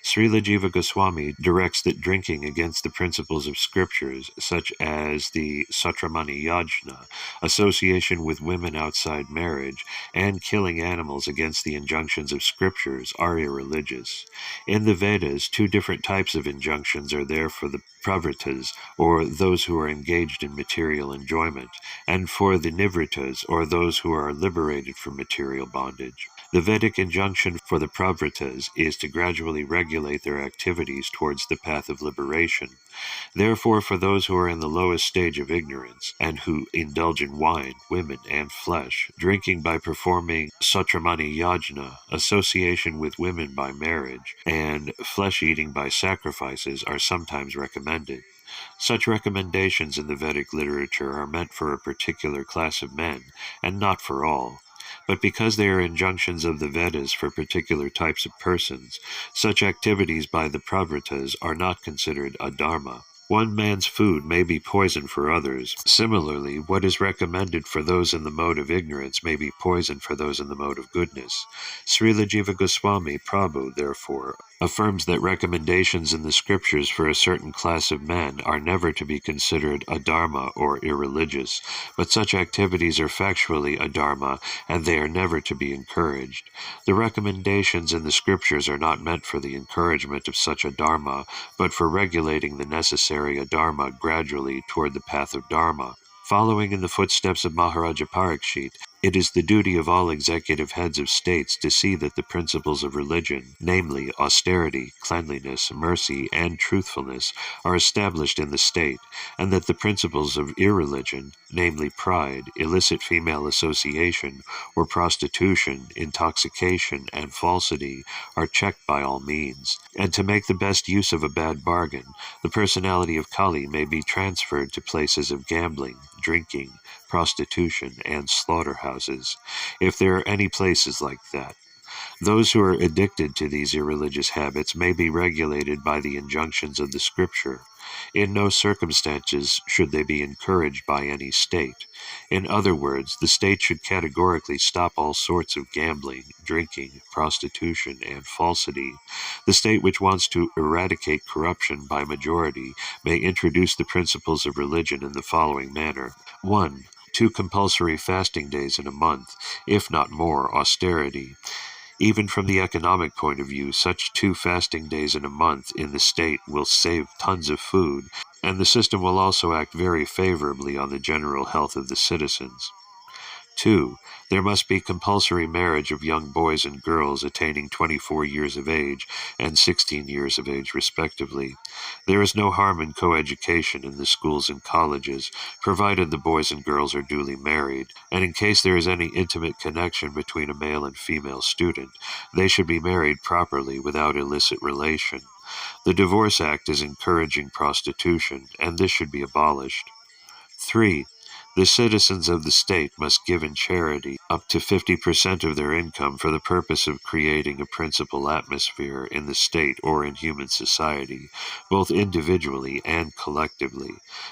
Srila Jiva Goswami directs that drinking against the principles of scriptures, such as the Satramani Yajna, association with women outside marriage, and killing animals against the injunctions of scriptures, are irreligious. In the Vedas, two different types of injunctions are there for the pravritas, or those who are engaged in material enjoyment, and for the nivritas, or those who are liberated from material bondage. The Vedic injunction for the pravritas is to gradually regulate their activities towards the path of liberation. Therefore, for those who are in the lowest stage of ignorance, and who indulge in wine, women, and flesh, drinking by performing satramani yajna, association with women by marriage, and flesh-eating by sacrifices are sometimes recommended. Such recommendations in the Vedic literature are meant for a particular class of men, and not for all. But because they are injunctions of the Vedas for particular types of persons, such activities by the pravritas are not considered adharma. One man's food may be poison for others. Similarly, what is recommended for those in the mode of ignorance may be poison for those in the mode of goodness. Srila Jiva Goswami Prabhu, therefore, affirms that recommendations in the scriptures for a certain class of men are never to be considered adharma or irreligious, but such activities are factually adharma, and they are never to be encouraged. The recommendations in the scriptures are not meant for the encouragement of such adharma, but for regulating the necessary adharma gradually toward the path of dharma. Following in the footsteps of Maharaja Parikshit, it is the duty of all executive heads of states to see that the principles of religion, namely austerity, cleanliness, mercy, and truthfulness, are established in the state, and that the principles of irreligion, namely pride, illicit female association, or prostitution, intoxication, and falsity, are checked by all means. And to make the best use of a bad bargain, the personality of Kali may be transferred to places of gambling, drinking, prostitution, and slaughterhouses, if there are any places like that. Those who are addicted to these irreligious habits may be regulated by the injunctions of the Scripture. In no circumstances should they be encouraged by any state. In other words, the state should categorically stop all sorts of gambling, drinking, prostitution, and falsity. The state which wants to eradicate corruption by majority may introduce the principles of religion in the following manner. 1. 2 compulsory fasting days in a month, if not more, austerity. Even from the economic point of view, such 2 fasting days in a month in the state will save tons of food, and the system will also act very favorably on the general health of the citizens. 2. There must be compulsory marriage of young boys and girls attaining 24 years of age and 16 years of age respectively. There is no harm in coeducation in the schools and colleges, provided the boys and girls are duly married, and in case there is any intimate connection between a male and female student, they should be married properly without illicit relation. The Divorce Act is encouraging prostitution, and this should be abolished. 3. The citizens of the state must give in charity up to 50% of their income for the purpose of creating a principal atmosphere in the state or in human society, both individually and collectively.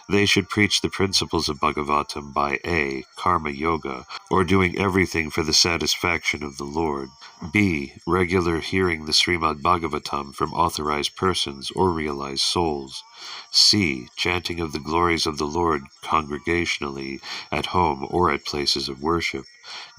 They should preach the principles of Bhagavatam by A. Karma Yoga, or doing everything for the satisfaction of the Lord, B. Regular hearing the Srimad Bhagavatam from authorized persons or realized souls, C. Chanting of the glories of the Lord congregationally, at home or at places of worship,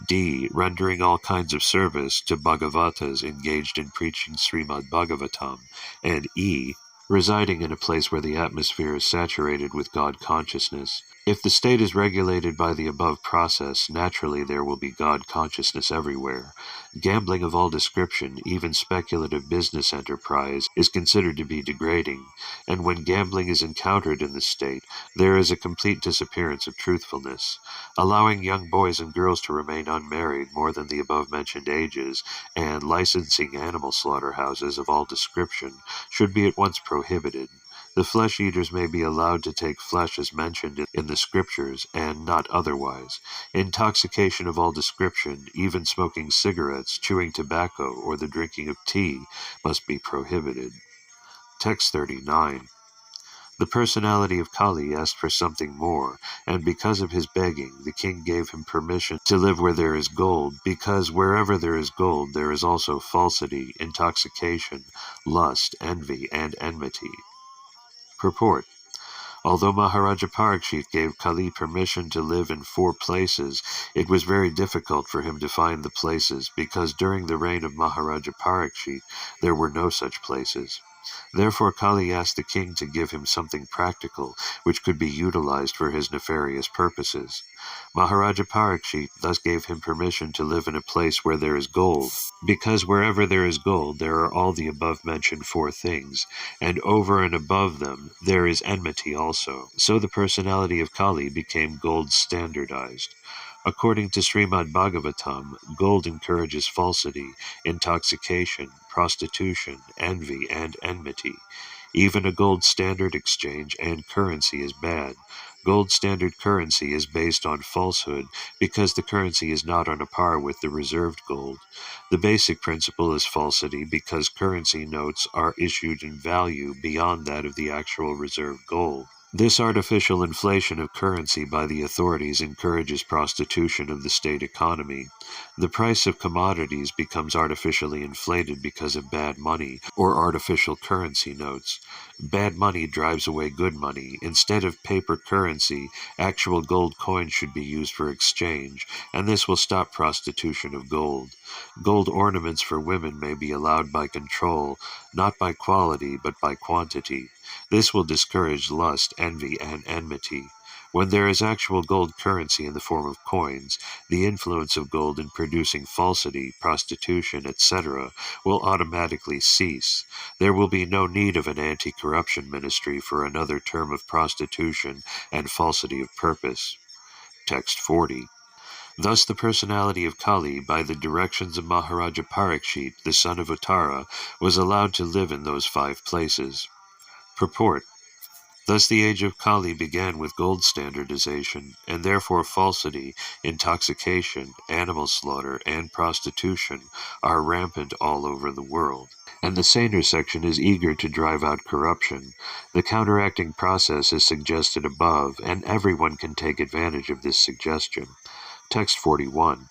D. Rendering all kinds of service to Bhagavatas engaged in preaching Srimad Bhagavatam, and E. Residing in a place where the atmosphere is saturated with God consciousness. If the state is regulated by the above process, naturally there will be God consciousness everywhere. Gambling of all description, even speculative business enterprise, is considered to be degrading, and when gambling is encountered in the state, there is a complete disappearance of truthfulness. Allowing young boys and girls to remain unmarried more than the above-mentioned ages, and licensing animal slaughterhouses of all description, should be at once prohibited. The flesh-eaters may be allowed to take flesh as mentioned in the scriptures, and not otherwise. Intoxication of all description, even smoking cigarettes, chewing tobacco, or the drinking of tea, must be prohibited. Text 39. The personality of Kali asked for something more, and because of his begging, the king gave him permission to live where there is gold, because wherever there is gold, there is also falsity, intoxication, lust, envy, and enmity. Purport. Although Maharaja Parikshit gave Kali permission to live in 4 places, it was very difficult for him to find the places, because during the reign of Maharaja Parikshit there were no such places. Therefore Kali asked the king to give him something practical which could be utilized for his nefarious purposes. Maharaja Parikshit thus gave him permission to live in a place where there is gold, because wherever there is gold there are all the above-mentioned four things, and over and above them there is enmity also. So the personality of Kali became gold standardized. According to Srimad Bhagavatam, gold encourages falsity, intoxication, prostitution, envy, and enmity. Even a gold standard exchange and currency is bad. Gold standard currency is based on falsehood because the currency is not on a par with the reserved gold. The basic principle is falsity because currency notes are issued in value beyond that of the actual reserved gold. This artificial inflation of currency by the authorities encourages prostitution of the state economy. The price of commodities becomes artificially inflated because of bad money or artificial currency notes. Bad money drives away good money. Instead of paper currency, actual gold coins should be used for exchange, and this will stop prostitution of gold. Gold ornaments for women may be allowed by control, not by quality but by quantity. This will discourage lust, envy, and enmity. When there is actual gold currency in the form of coins, the influence of gold in producing falsity, prostitution, etc. will automatically cease. There will be no need of an anti-corruption ministry for another term of prostitution and falsity of purpose. Text 40. Thus the personality of Kali, by the directions of Maharaja Parikshit, the son of Uttara, was allowed to live in those 5 places. Purport. Thus the age of Kali began with gold standardization, and therefore falsity, intoxication, animal slaughter, and prostitution are rampant all over the world. And the saner section is eager to drive out corruption. The counteracting process is suggested above, and everyone can take advantage of this suggestion. Text 41.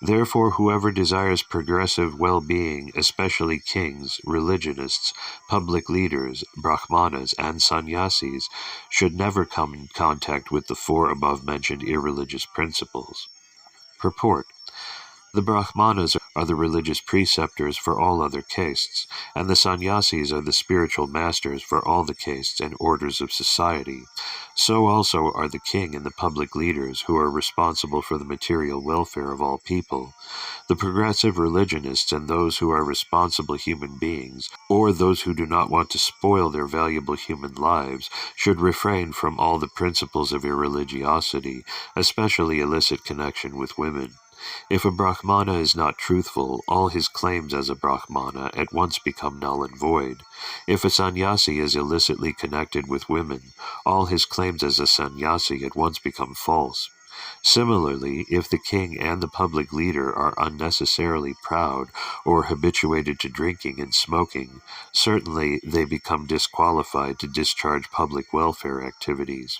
Therefore, whoever desires progressive well-being, especially kings, religionists, public leaders, brahmanas, and sannyasis, should never come in contact with the 4 above-mentioned irreligious principles. Purport. The brahmanas are the religious preceptors for all other castes, and the sannyasis are the spiritual masters for all the castes and orders of society. So also are the king and the public leaders, who are responsible for the material welfare of all people. The progressive religionists and those who are responsible human beings, or those who do not want to spoil their valuable human lives, should refrain from all the principles of irreligiosity, especially illicit connection with women. If a Brahmana is not truthful, all his claims as a Brahmana at once become null and void. If a sannyasi is illicitly connected with women, all his claims as a sannyasi at once become false. Similarly, if the king and the public leader are unnecessarily proud or habituated to drinking and smoking, certainly they become disqualified to discharge public welfare activities.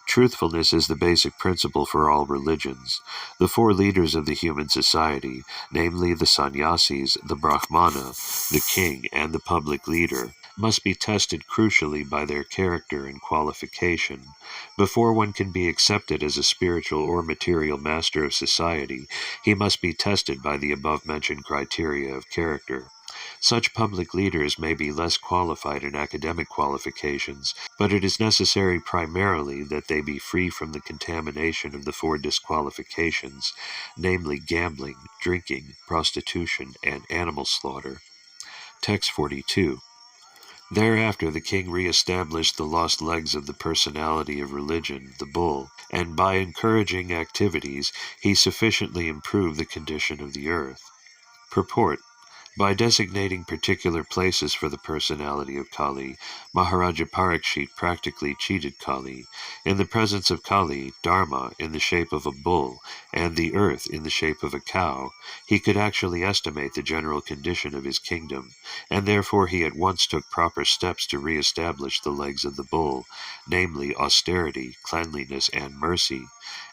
Truthfulness is the basic principle for all religions. The 4 leaders of the human society, namely the sannyasis, the brahmana, the king, and the public leader, must be tested crucially by their character and qualification. Before one can be accepted as a spiritual or material master of society, he must be tested by the above-mentioned criteria of character. Such public leaders may be less qualified in academic qualifications, but it is necessary primarily that they be free from the contamination of the 4 disqualifications, namely gambling, drinking, prostitution, and animal slaughter. Text 42. Thereafter the king re-established the lost legs of the personality of religion, the bull, and by encouraging activities he sufficiently improved the condition of the earth. Purport. By designating particular places for the personality of Kali, Maharaja Parikshit practically cheated Kali. In the presence of Kali, Dharma in the shape of a bull, and the earth in the shape of a cow, he could actually estimate the general condition of his kingdom, and therefore he at once took proper steps to re-establish the legs of the bull, namely austerity, cleanliness, and mercy.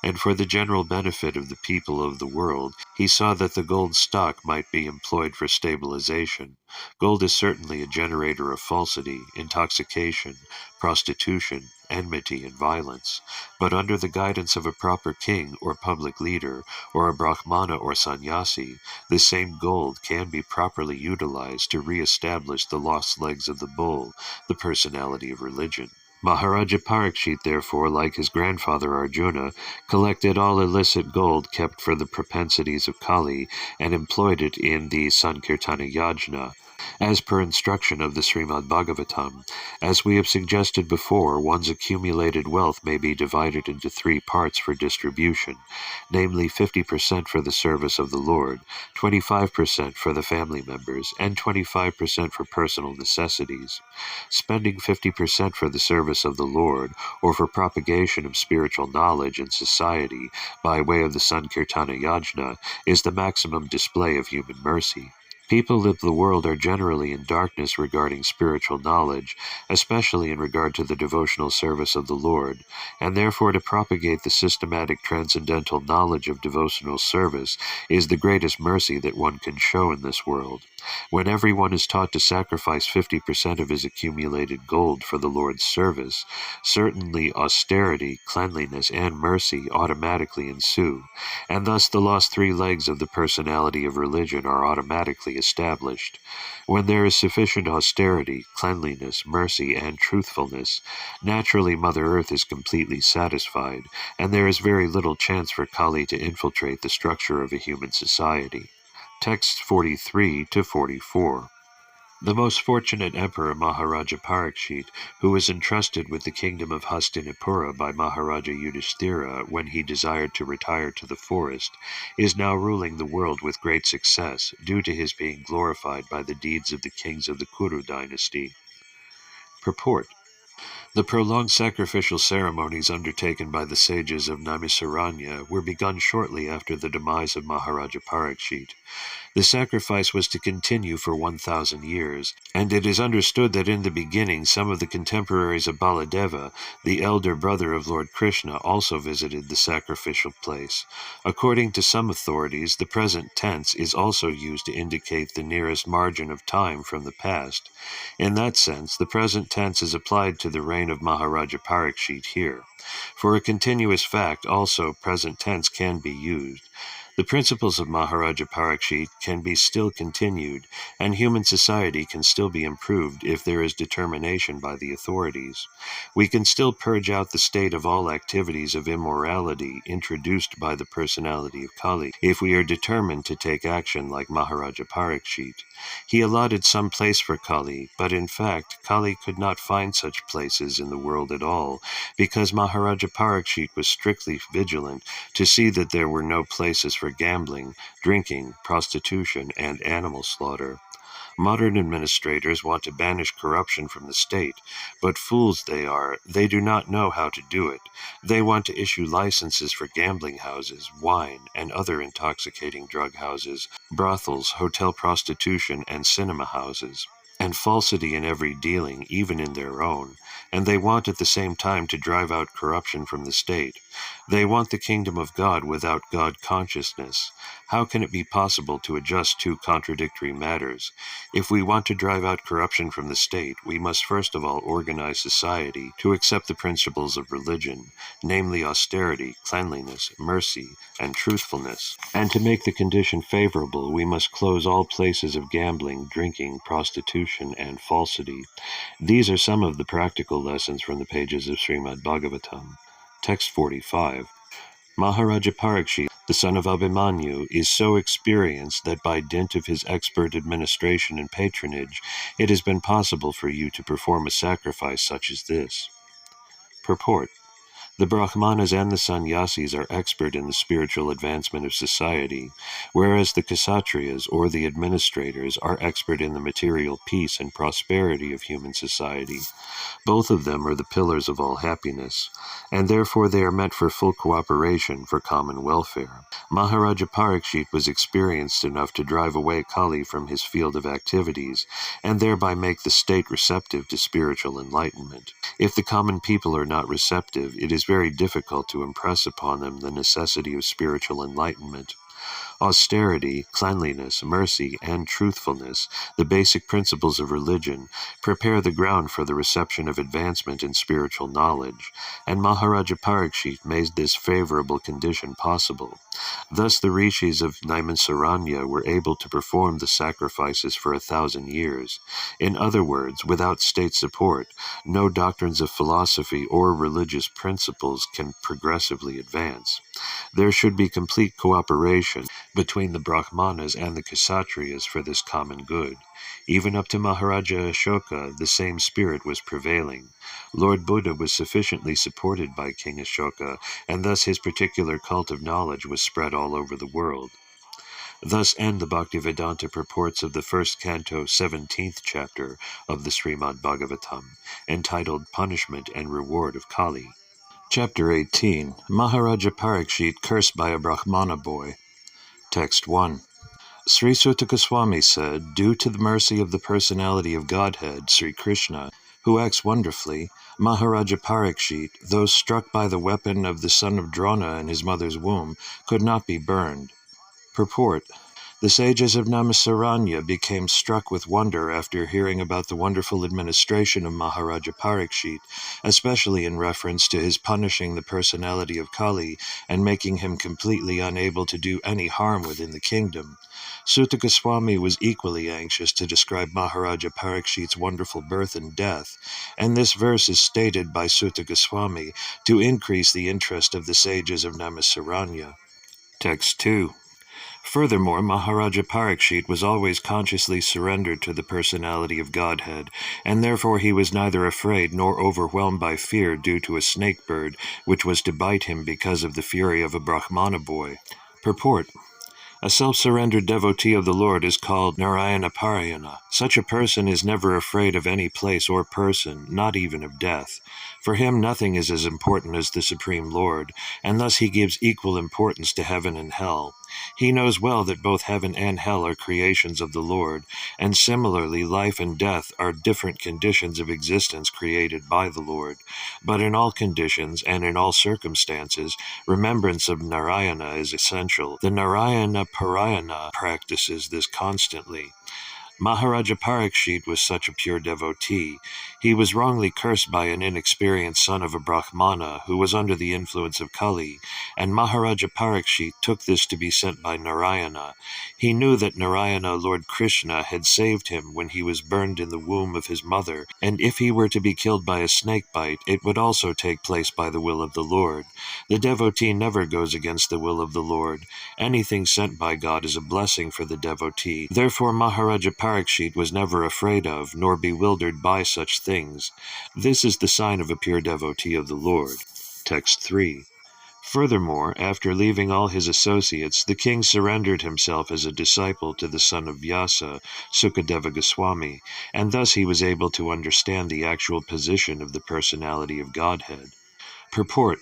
and for the general benefit of the people of the world, he saw that the gold stock might be employed for stabilization. Gold is certainly a generator of falsity, intoxication, prostitution, enmity, and violence, but under the guidance of a proper king or public leader, or a brahmana or sannyasi, this same gold can be properly utilized to re-establish the lost legs of the bull, the personality of religion. Maharaja Parikshit, therefore, like his grandfather Arjuna, collected all illicit gold kept for the propensities of Kali and employed it in the Sankirtana Yajna, as per instruction of the Srimad Bhagavatam. As we have suggested before, one's accumulated wealth may be divided into three parts for distribution, namely 50% for the service of the Lord, 25% for the family members, and 25% for personal necessities. Spending 50% for the service of the Lord, or for propagation of spiritual knowledge in society by way of the Sankirtana Yajna, is the maximum display of human mercy. People of the world are generally in darkness regarding spiritual knowledge, especially in regard to the devotional service of the Lord, and therefore to propagate the systematic transcendental knowledge of devotional service is the greatest mercy that one can show in this world. When everyone is taught to sacrifice 50% of his accumulated gold for the Lord's service, certainly austerity, cleanliness, and mercy automatically ensue, and thus the lost three legs of the personality of religion are automatically established. When there is sufficient austerity, cleanliness, mercy, and truthfulness, naturally Mother Earth is completely satisfied, and there is very little chance for Kali to infiltrate the structure of a human society. Texts 43 to 44. The most fortunate emperor Maharaja Parikshit, who was entrusted with the kingdom of Hastinapura by Maharaja Yudhishthira when he desired to retire to the forest, is now ruling the world with great success, due to his being glorified by the deeds of the kings of the Kuru dynasty. Purport. The prolonged sacrificial ceremonies undertaken by the sages of Naimisaranya were begun shortly after the demise of Maharaja Parikshit. The sacrifice was to continue for 1,000 years, and it is understood that in the beginning some of the contemporaries of Baladeva, the elder brother of Lord Krishna, also visited the sacrificial place. According to some authorities, the present tense is also used to indicate the nearest margin of time from the past. In that sense, the present tense is applied to the reign of Maharaja Parikshit here. For a continuous fact, also present tense can be used. The principles of Maharaja Parikshit can be still continued, and human society can still be improved if there is determination by the authorities. We can still purge out the state of all activities of immorality introduced by the personality of Kali, if we are determined to take action like Maharaja Parikshit. He allotted some place for Kali, but in fact, Kali could not find such places in the world at all, because Maharaja Parikshit was strictly vigilant to see that there were no places for gambling, drinking, prostitution, and animal slaughter. Modern administrators want to banish corruption from the state, but fools they are, they do not know how to do it. They want to issue licenses for gambling houses, wine, and other intoxicating drug houses, brothels, hotel prostitution, and cinema houses, and falsity in every dealing, even in their own, and they want at the same time to drive out corruption from the state. They want the kingdom of God without God consciousness. How can it be possible to adjust two contradictory matters? If we want to drive out corruption from the state, we must first of all organize society to accept the principles of religion, namely austerity, cleanliness, mercy, and truthfulness. And to make the condition favorable, we must close all places of gambling, drinking, prostitution, and falsity. These are some of the practical lessons from the pages of Srimad Bhagavatam. Text 45. Maharaja Parikshit, the son of Abhimanyu, is so experienced that by dint of his expert administration and patronage, it has been possible for you to perform a sacrifice such as this. Purport. The Brahmanas and the Sannyasis are expert in the spiritual advancement of society, whereas the Kshatriyas, or the administrators, are expert in the material peace and prosperity of human society. Both of them are the pillars of all happiness, and therefore they are meant for full cooperation for common welfare. Maharaja Parikshit was experienced enough to drive away Kali from his field of activities, and thereby make the state receptive to spiritual enlightenment. If the common people are not receptive, it is very difficult to impress upon them the necessity of spiritual enlightenment. Austerity, cleanliness, mercy, and truthfulness, the basic principles of religion, prepare the ground for the reception of advancement in spiritual knowledge, and Maharaja Parikshit made this favorable condition possible. Thus the rishis of Naimisaranya were able to perform the sacrifices for 1,000 years. In other words, without state support, no doctrines of philosophy or religious principles can progressively advance. There should be complete cooperation between the Brahmanas and the Kshatriyas for this common good. Even up to Maharaja Ashoka, the same spirit was prevailing. Lord Buddha was sufficiently supported by King Ashoka, and thus his particular cult of knowledge was spread all over the world. Thus end the Bhaktivedanta purports of the first canto, 17th chapter of the Srimad Bhagavatam, entitled Punishment and Reward of Kali. Chapter 18. Maharaja Parikshit cursed by a Brahmana boy. Text 1. Sri Sutta Goswami said, due to the mercy of the personality of Godhead, Sri Krishna, who acts wonderfully, Maharaja Parikshit, though struck by the weapon of the son of Drona in his mother's womb, could not be burned. Purport. The sages of Naimisaranya became struck with wonder after hearing about the wonderful administration of Maharaja Parikshit, especially in reference to his punishing the personality of Kali and making him completely unable to do any harm within the kingdom. Sutta Goswami was equally anxious to describe Maharaja Parikshit's wonderful birth and death, and this verse is stated by Sutta Goswami to increase the interest of the sages of Naimisaranya. Text 2. Furthermore, Maharaja Parikshit was always consciously surrendered to the personality of Godhead, and therefore he was neither afraid nor overwhelmed by fear due to a snake bird, which was to bite him because of the fury of a Brahmana boy. Purport. A self-surrendered devotee of the Lord is called Narayana Parayana. Such a person is never afraid of any place or person, not even of death. For him nothing is as important as the Supreme Lord, and thus he gives equal importance to heaven and hell. He knows well that both heaven and hell are creations of the Lord, and similarly life and death are different conditions of existence created by the Lord. But in all conditions and in all circumstances, remembrance of Narayana is essential. The Narayana Parayana practices this constantly. Maharaja Parikshit was such a pure devotee. He was wrongly cursed by an inexperienced son of a Brahmana who was under the influence of Kali, and Maharaja Parikshit took this to be sent by Narayana. He knew that Narayana, Lord Krishna, had saved him when he was burned in the womb of his mother, and if he were to be killed by a snake bite, it would also take place by the will of the Lord. The devotee never goes against the will of the Lord. Anything sent by God is a blessing for the devotee. Therefore Maharaja Parikshit was never afraid of, nor bewildered by such things. This is the sign of a pure devotee of the Lord. Text 3. Furthermore, after leaving all his associates, the king surrendered himself as a disciple to the son of Vyasa, Sukadeva Goswami, and thus he was able to understand the actual position of the personality of Godhead. Purport.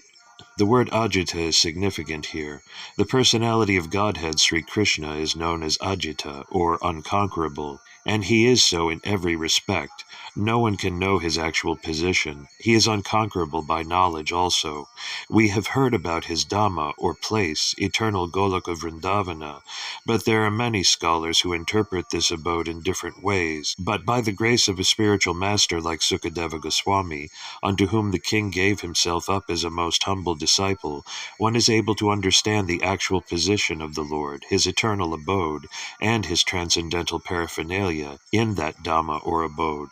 The word Ajita is significant here. The personality of Godhead, Sri Krishna, is known as Ajita, or unconquerable, and he is so in every respect. No one can know his actual position. He is unconquerable by knowledge also. We have heard about his Dhamma, or place, eternal Goloka Vrindavana, but there are many scholars who interpret this abode in different ways. But by the grace of a spiritual master like Sukadeva Goswami, unto whom the king gave himself up as a most humble disciple, one is able to understand the actual position of the Lord, his eternal abode, and his transcendental paraphernalia in that Dhamma or abode.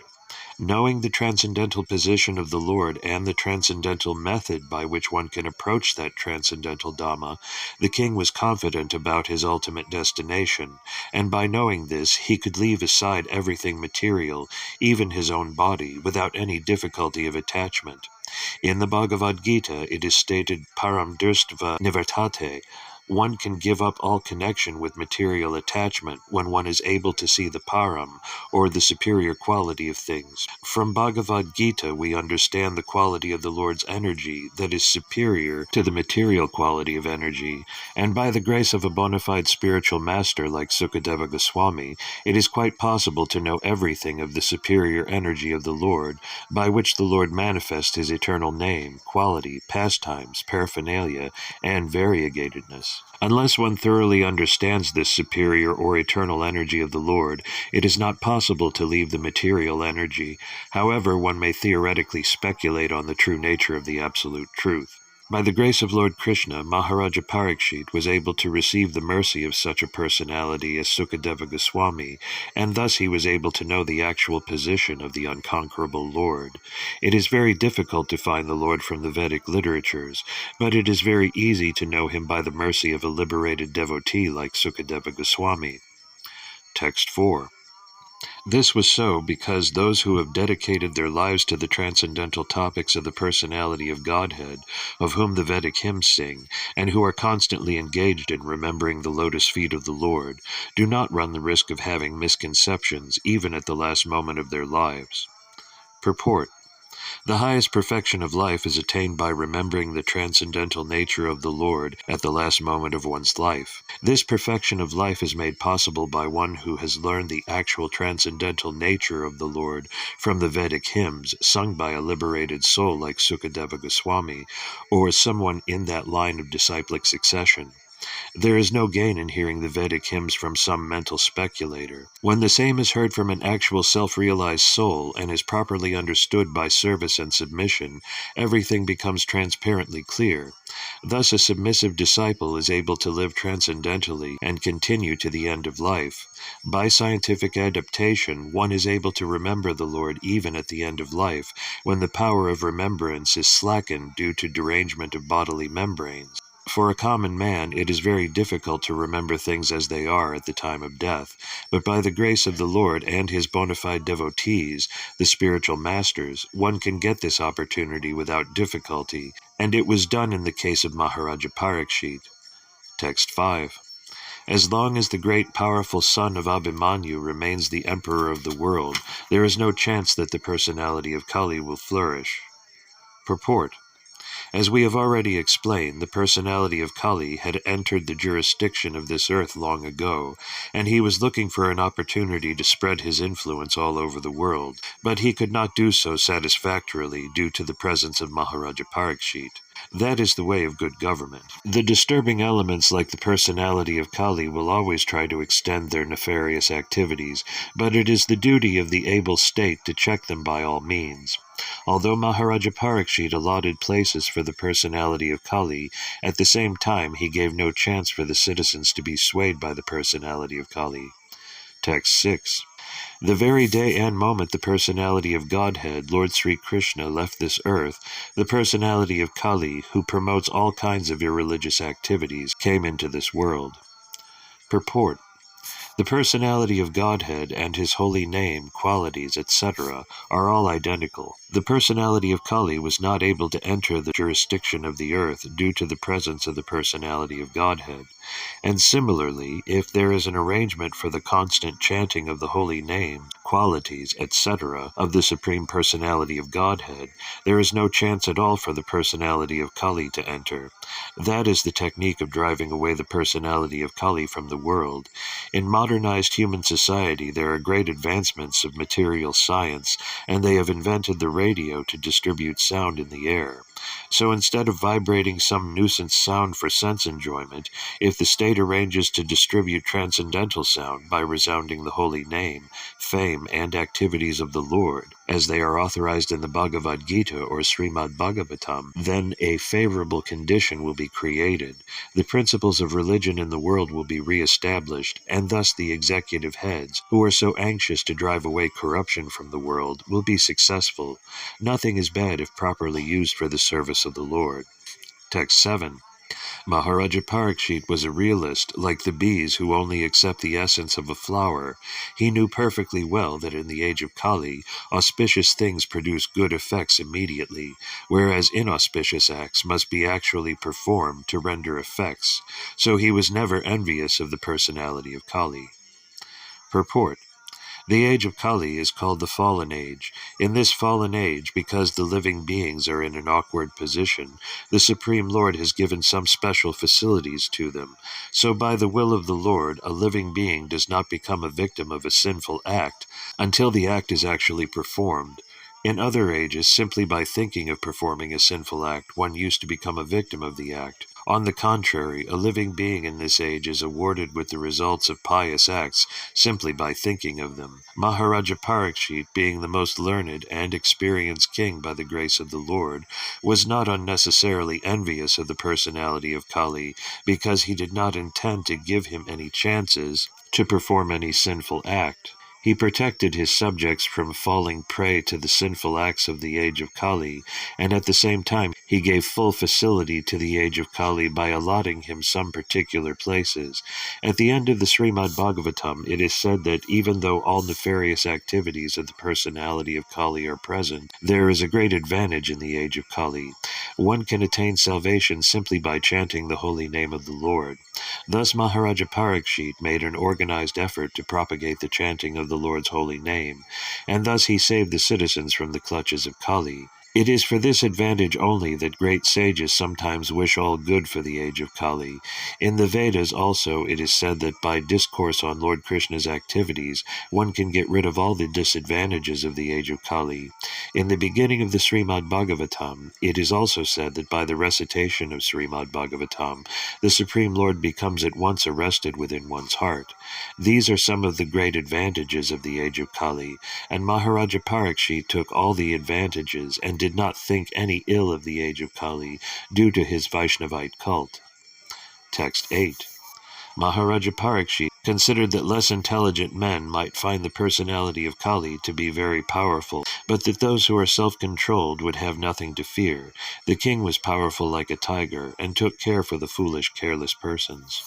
Knowing the transcendental position of the Lord and the transcendental method by which one can approach that transcendental Dhamma, the king was confident about his ultimate destination, and by knowing this he could leave aside everything material, even his own body, without any difficulty of attachment. In the Bhagavad Gita it is stated param durstva nivartate, One can give up all connection with material attachment when one is able to see the param, or the superior quality of things. From Bhagavad Gita we understand the quality of the Lord's energy that is superior to the material quality of energy, and by the grace of a bona fide spiritual master like Sukadeva Goswami, it is quite possible to know everything of the superior energy of the Lord, by which the Lord manifests his eternal name, quality, pastimes, paraphernalia, and variegatedness. Unless one thoroughly understands this superior or eternal energy of the Lord, it is not possible to leave the material energy. However, one may theoretically speculate on the true nature of the absolute truth. By the grace of Lord Krishna, Maharaja Parikshit was able to receive the mercy of such a personality as Sukadeva Goswami, and thus he was able to know the actual position of the unconquerable Lord. It is very difficult to find the Lord from the Vedic literatures, but it is very easy to know him by the mercy of a liberated devotee like Sukadeva Goswami. Text 4. This was so because those who have dedicated their lives to the transcendental topics of the personality of Godhead, of whom the Vedic hymns sing, and who are constantly engaged in remembering the lotus feet of the Lord, do not run the risk of having misconceptions even at the last moment of their lives. Purport. The highest perfection of life is attained by remembering the transcendental nature of the Lord at the last moment of one's life. This perfection of life is made possible by one who has learned the actual transcendental nature of the Lord from the Vedic hymns sung by a liberated soul like Sukadeva Goswami, or someone in that line of disciplic succession. There is no gain in hearing the Vedic hymns from some mental speculator. When the same is heard from an actual self-realized soul and is properly understood by service and submission, everything becomes transparently clear. Thus a submissive disciple is able to live transcendentally and continue to the end of life. By scientific adaptation, one is able to remember the Lord even at the end of life, when the power of remembrance is slackened due to derangement of bodily membranes. For a common man, it is very difficult to remember things as they are at the time of death, but by the grace of the Lord and his bona fide devotees, the spiritual masters, one can get this opportunity without difficulty, and it was done in the case of Maharaja Parikshit. Text 5. As long as the great powerful son of Abhimanyu remains the emperor of the world, there is no chance that the personality of Kali will flourish. Purport. As we have already explained, the personality of Kali had entered the jurisdiction of this earth long ago, and he was looking for an opportunity to spread his influence all over the world, but he could not do so satisfactorily due to the presence of Maharaja Parikshit. That is the way of good government. The disturbing elements like the personality of Kali will always try to extend their nefarious activities, but it is the duty of the able state to check them by all means. Although Maharaja Parikshit allotted places for the personality of Kali, at the same time he gave no chance for the citizens to be swayed by the personality of Kali. Text 6. The very day and moment the personality of Godhead, Lord Sri Krishna, left this earth, the personality of Kali, who promotes all kinds of irreligious activities, came into this world. Purport. The personality of Godhead and his holy name, qualities, etc., are all identical. The personality of Kali was not able to enter the jurisdiction of the earth due to the presence of the personality of Godhead. And similarly, if there is an arrangement for the constant chanting of the holy name, qualities, etc., of the Supreme Personality of Godhead, there is no chance at all for the personality of Kali to enter. That is the technique of driving away the personality of Kali from the world. In modernized human society, there are great advancements of material science, and they have invented the radio to distribute sound in the air. So instead of vibrating some nuisance sound for sense enjoyment, if the state arranges to distribute transcendental sound by resounding the holy name, fame, and activities of the Lord, as they are authorized in the Bhagavad Gita or Srimad Bhagavatam, then a favorable condition will be created. The principles of religion in the world will be re-established, and thus the executive heads, who are so anxious to drive away corruption from the world, will be successful. Nothing is bad if properly used for the service of the Lord. Text 7. Maharaja Parikshit was a realist, like the bees who only accept the essence of a flower. He knew perfectly well that in the age of Kali, auspicious things produce good effects immediately, whereas inauspicious acts must be actually performed to render effects, so he was never envious of the personality of Kali. Purport. The age of Kali is called the Fallen Age. In this fallen age, because the living beings are in an awkward position, the Supreme Lord has given some special facilities to them. So by the will of the Lord, a living being does not become a victim of a sinful act until the act is actually performed. In other ages, simply by thinking of performing a sinful act, one used to become a victim of the act. On the contrary, a living being in this age is awarded with the results of pious acts simply by thinking of them. Maharaja Parikshit, being the most learned and experienced king by the grace of the Lord, was not unnecessarily envious of the personality of Kali, because he did not intend to give him any chances to perform any sinful act. He protected his subjects from falling prey to the sinful acts of the age of Kali, and at the same time he gave full facility to the age of Kali by allotting him some particular places. At the end of the Srimad Bhagavatam, it is said that even though all nefarious activities of the personality of Kali are present, there is a great advantage in the age of Kali. One can attain salvation simply by chanting the holy name of the Lord. Thus Maharaja Parikshit made an organized effort to propagate the chanting of the Lord's holy name, and thus he saved the citizens from the clutches of Kali. It is for this advantage only that great sages sometimes wish all good for the age of Kali. In the Vedas also it is said that by discourse on Lord Krishna's activities, one can get rid of all the disadvantages of the age of Kali. In the beginning of the Srimad Bhagavatam, it is also said that by the recitation of Srimad Bhagavatam, the Supreme Lord becomes at once arrested within one's heart. These are some of the great advantages of the age of Kali, and Maharaja Parikshit took all the advantages and did not think any ill of the age of Kali due to his Vaishnavite cult. Text 8. Maharaja Parikshit considered that less intelligent men might find the personality of Kali to be very powerful, but that those who are self-controlled would have nothing to fear. The king was powerful like a tiger, and took care for the foolish, careless persons.